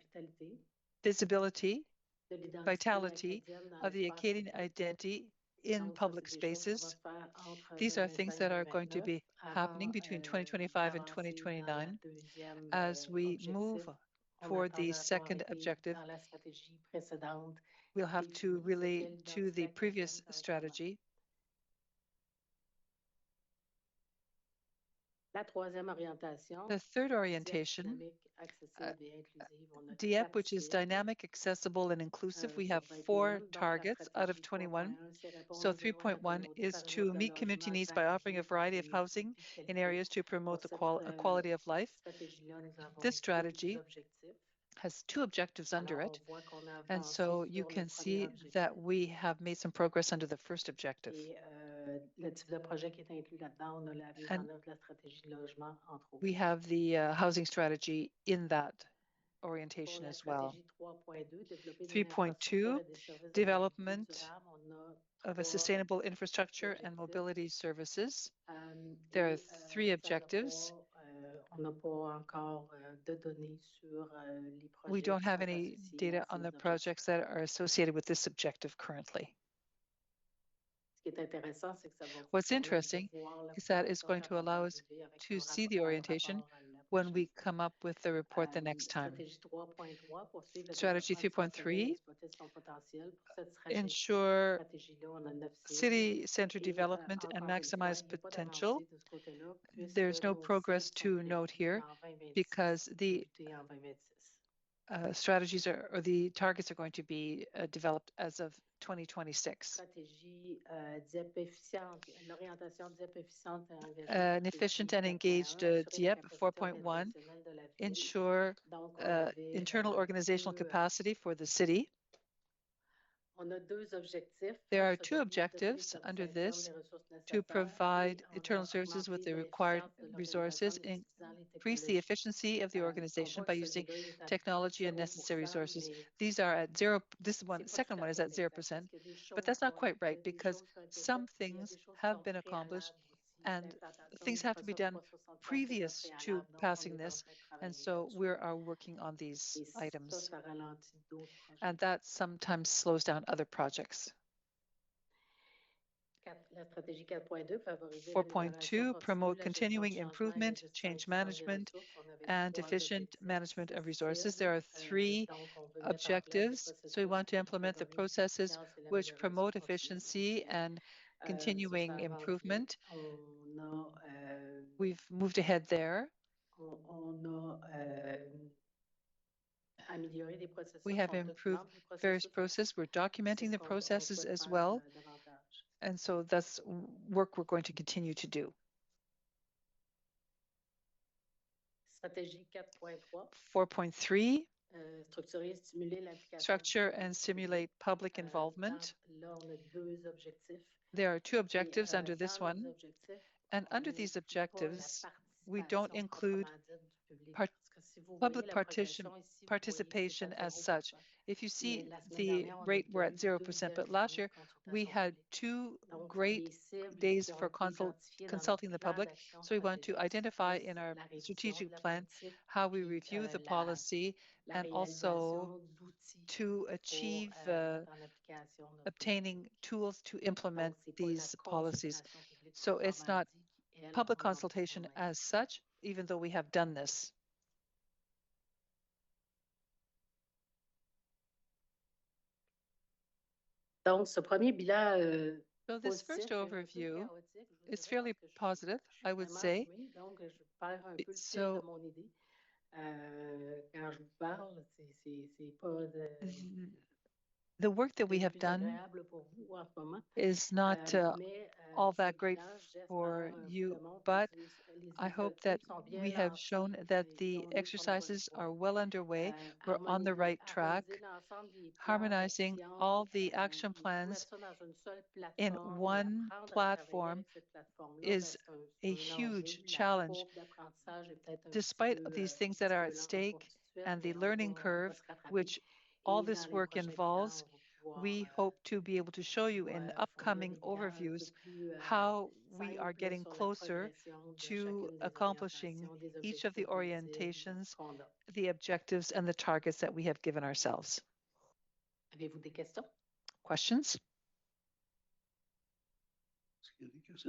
visibility, vitality of the Acadian identity in public spaces. These are things that are going to be happening between 2025 and 2029 as we move toward the second objective. We'll have to relate to the previous strategy. The third orientation, Dieppe, which is dynamic, accessible, and inclusive. We have 4 targets out of 21. So 3.1 is to meet community needs by offering a variety of housing in areas to promote the quality of life. This strategy has 2 objectives under it. And so you can see that we have made some progress under the first objective. And we have the housing strategy in that orientation as well. 3.2, development of a sustainable infrastructure and mobility services. There are 3 objectives. We don't have any data on the projects that are associated with this objective currently. What's interesting is that it's going to allow us to see the orientation when we come up with the report the next time. Strategy 3.3, ensure city center development and maximize potential. There's no progress to note here because the strategies or the targets are going to be developed as of 2026. An efficient and engaged Dieppe 4.1, ensure internal organizational capacity for the city. There are 2 objectives under this: to provide internal services with the required resources, increase the efficiency of the organization by using technology and necessary resources. These are at 0. This one, second one is at 0%, but that's not quite right because some things have been accomplished and things have to be done previous to passing this. And so we are working on these items. And that sometimes slows down other projects. 4.2, promote continuing improvement, change management, and efficient management of resources. There are 3 objectives. So we want to implement the processes which promote efficiency and continuing improvement. We've moved ahead there. We have improved various processes. We're documenting the processes as well. And so that's work we're going to continue to do. 4.3, structure and stimulate public involvement. There are 2 objectives under this one. And under these objectives, we don't include public participation as such. If you see the rate, we're at 0%, but last year we had 2 great days for consulting the public. So we want to identify in our strategic plan how we review the policy and also to achieve obtaining tools to implement these policies. So it's not public consultation as such, even though we have done this. Donc, ce premier bilan So this first positif, overview chaotique, je vous is dirais, fairly parce que positive, I would vraiment say. zoomée, donc je perds un peu le fil So de mon idée. Quand je vous parle, c'est pas the work that we have plus done agréable pour vous en ce moment. is not Mais all ce that great bilan, je laisse for maintenant vous you, le montre. but Les I hope that initiatives sont bien we have lancées, shown that ils the ont des comme exercises are well underway. We're on the right track, harmoniser l'ensemble des plans harmonizing d'action, all the action tout plans mettre ça dans une seule in plateforme et one apprendre à travailler platform avec cette plateforme-là, is c'est a un huge enjeu. La challenge. courbe d'apprentissage est peut-être un Despite petit these things that are at lente pour stake tout de suite, and the mais learning on va curve, se rattraper. which all Et dans this les work prochains involves, bilans, on va pouvoir we hope to be able to show you in fournir upcoming des bilans un peu overviews plus how we are simples getting sur la closer progression de to chacune des accomplishing orientations, des each of the objectifs, des cibles orientations, qu'on a. the objectives, and the targets that we have given ourselves. Avez-vous des questions? Questions?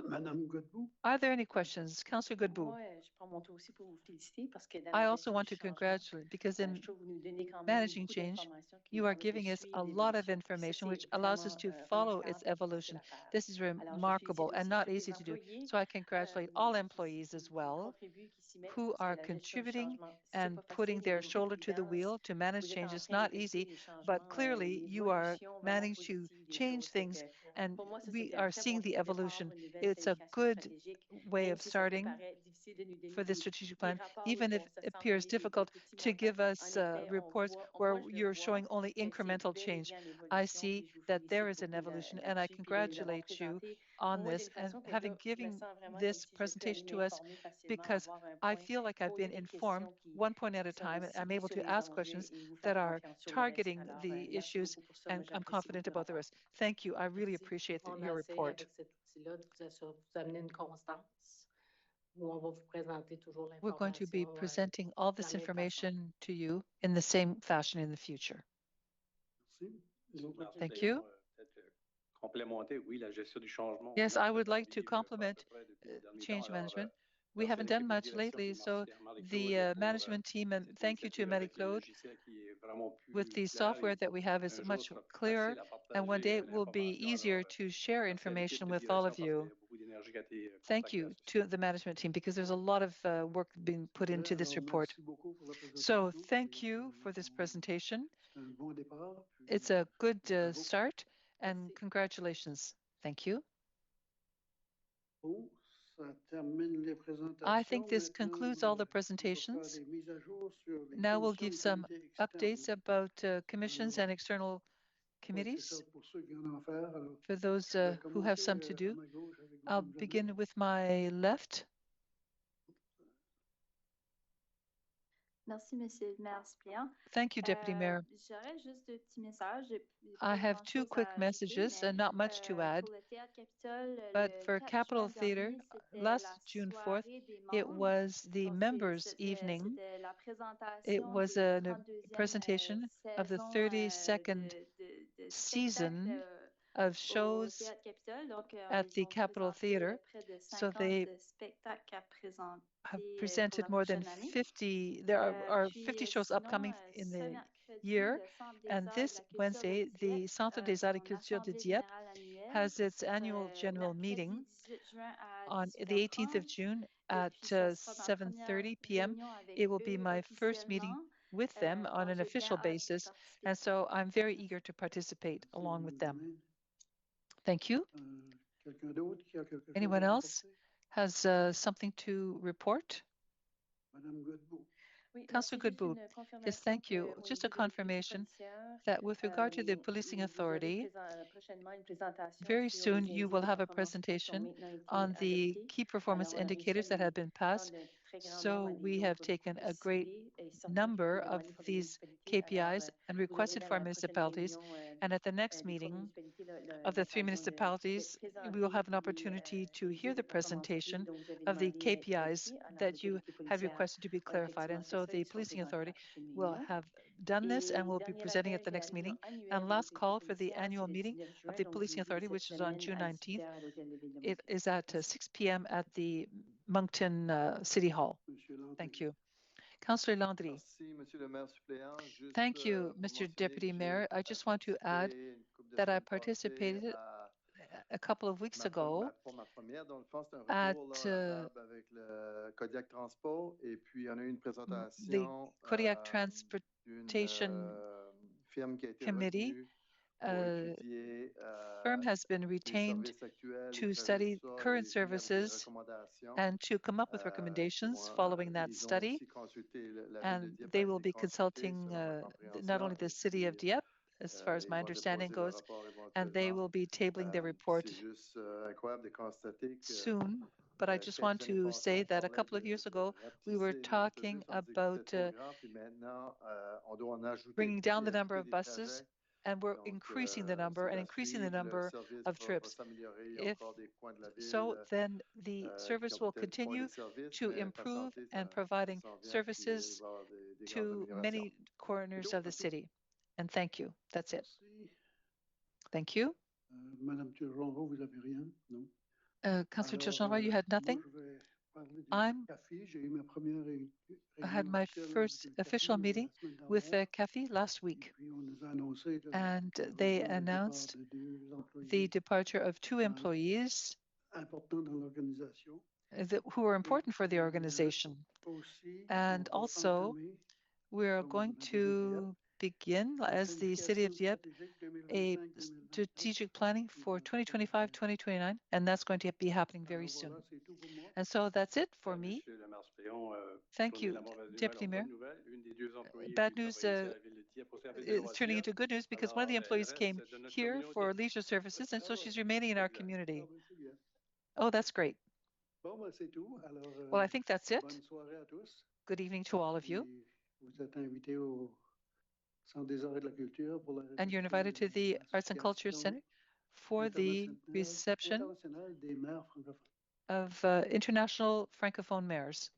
Madame Godbout? Are there any questions? Councillor Godbout. Moi, je prends mon tour aussi pour vous féliciter parce que dans I la also gestion want du to changement, congratulate because in je trouve que vous nous donnez quand même managing beaucoup change, d'informations qui you nous are permettent de giving us suivre a lot of l'évolution. Puis ça, information c'est which allows us vraiment to follow remarquable its pour passer evolution. la paire. This is Alors, je remarkable félicite and aussi not tous les easy to do. employés So I congratulate all employees as qui well contribuent, qui s'y mettent, who parce que are la gestion du contributing changement, c'est and pas putting facile. Et their au niveau de shoulder to the l'évidence, wheel to manage vous êtes change. en It's train not d'effectuer easy, des changements, but clearly une you are évolution vraiment managing to positive des change choses. Fait things, que and pour moi, ça, we c'était un are très seeing bon the début de départ evolution. pour une nouvelle It's a planification good stratégique, way même of si ça peut starting paraître difficile de nous donner for the strategic des plan, rapports even où if on se it sent appears donner des difficult petits to montants. give us En effet, on reports voit, where moi, je le you're vois, showing only que c'est incremental bel et change. bien en I évolution, see puis je vous that there félicite is an beaucoup evolution, and I là-dessus, puis de nous avoir congratulate you présenté. on Moi, j'ai this and l'impression que having là, je me given sens vraiment comme this si je peux aller presentation to us m'informer facilement, because avoir un I point, feel like I've been poser des informed questions one point at a qui sont time, and I'm ciblées able sur to les ask enjeux questions et vous that faire are confiance sur le reste. targeting Alors, the merci issues, beaucoup pour ça. Moi, and I'm j'apprécie confident beaucoup de about the l'avoir. rest. Thank you. I really Merci. appreciate On your essaie report. avec cet outil-là de vous amener une constance où on va vous présenter toujours We're going to be l'information presenting all de la this même façon. information to you in the same fashion in the future. Merci. Les autres Merci, Thank Léon. you. Peut-être complémenter, oui, la gestion du changement. on Yes, l'a I fait would like parler, to pas à peu complement près depuis les derniers change temps. Alors, management. We merci à haven't done l'équipe de much direction, lately, puis so merci à Marie-Claude the pour management team, and cette thank you to initiative avec le Marie-Claude. logiciel qui est vraiment With plus the clair software et that we have is un jour much sera plus clearer, facile à and one day partager it will be l'information. easier Alors, to share merci à l'équipe information de with all direction of parce qu'il y you. a beaucoup d'énergie qui a été Thank consacrée à you ça. to the management team because there's a lot of work being put into this Alors, report. merci beaucoup pour la So présentation. thank you for this presentation. C'est un bon départ. Puis, It's a good bravo. start, and Merci. congratulations. Thank you. Bon, ça termine les présentations. I think this Maintenant, concludes all the on va faire presentations. des mises à jour sur les Now we'll commissions give et some comités updates externes. about commissions and external Ouais, c'est committees. ça pour ceux qui en ont à faire. Alors, For those je vais who have commencer some to à do, ma gauche avec I'll Madame begin Jeannette. with my left. Merci, Monsieur le maire suppléant. Thank you, Deputy Mayor. J'aurais juste deux petits messages. J'ai I pas have two grand-chose quick à ajouter, messages, mais not much to add. pour le Théâtre Capitole, But le for 4 Capitol juin Theatre, dernier, c'était last la June 4th, soirée des it membres. was the Donc, members' evening. c'était la It présentation was des a 32e presentation of the saison 32nd de season spectacle of au shows Théâtre Capitole. Donc, at the ils ont Capitol présenté Theatre. près de So 50 they spectacles à présenter have pour presented la more than prochaine année. 50. There are 50 shows Sinon, upcoming in ce the mercredi, year. le Centre des And Arts et de this la Culture de Wednesday, the Dieppe, Centre des Arts et son Culture de assemblée Dieppe générale annuelle, has its annual general mercredi meeting 18 juin à on the 18th of 18h30. June Et at puis, ça sera ma première 7:30 p.m. réunion avec It will be eux my first meeting officiellement. with them on Donc, an j'ai bien official hâte de basis. participer. And so I'm very eager to participate Merci, along with Madame them. Jeannette. Thank you. Quelqu'un d'autre qui a quelque chose Anyone à else rapporter? has something to report? Madame Godbout. Oui, Councillor merci. Juste Goodbout. une confirmation Yes, thank you. qu'au Just a niveau de l'équipe confirmation policière, that with regard to the policing vous aurez authority, prochainement une présentation very sur soon les you indices will de have a performance qui sont presentation maintenant été on the adoptés. key performance Alors, on a réussi à indicators that have been prendre passed. un très grand So nombre à we des have autres taken a great ciblés et certains qui number ont of demandé pour des these municipalités. Alors, KPIs and vous aurez requested dans for la prochaine municipalities. réunion And at the next des trois meeting municipalités of the three l'occasion de municipalities, we will présenter have an les opportunity to indices hear de the performance clés presentation dont vous avez of the demandé d'être KPIs clarifiés. Alors, that les you autorités have policières requested to be ont clarified. effectivement And fait so ça. the Ils seront policing présentés à la authority prochaine will réunion. have done this and Et will be dernier presenting rappel, at the c'est la next réunion meeting. annuelle And de last l'autorité call for the policière, annual c'est le meeting 19 of juin, the donc policing jeudi authority, cette which is on semaine June à 6 19th. heures à l'hôtel de ville de It Moncton. is at Merci. 6 p.m. at the Moncton City Hall. Monsieur Thank you. Councillor Landry. Thank you, Mr. Deputy Mayor. I just want to add that I participated a couple of weeks ago at the Kodiak Transportation Committee. Firm has been retained to study current services and to come up with recommendations following that study. And they will be consulting not only the city of Dieppe, as far as my understanding goes, and they will be tabling their report soon. But I just want to say that a couple of years ago, we were talking about bringing down the number of buses, and we're increasing the number of trips. If so, then the service will continue to improve and providing services to many corners of the city. And thank you. That's it. Thank you. Madame Turgeon, vous avez rien? Non? Councillor Turgeon, you had nothing? I had my first official meeting with CAFI last week, and they announced the departure of 2 employees who are important for the organization. And also, we're going to begin, as the City of Dieppe, a strategic planning for 2025-2029, and that's going to be happening very soon. And so that's it for me. Thank you, Deputy Mayor. Bad news is turning into good news because one of the employees came here for leisure services, and so she's remaining in our community. Oh, that's great. Well, I think that's it. Good evening to all of you. And you're invited to the Arts and Culture Center for the reception of International Francophone Mayors.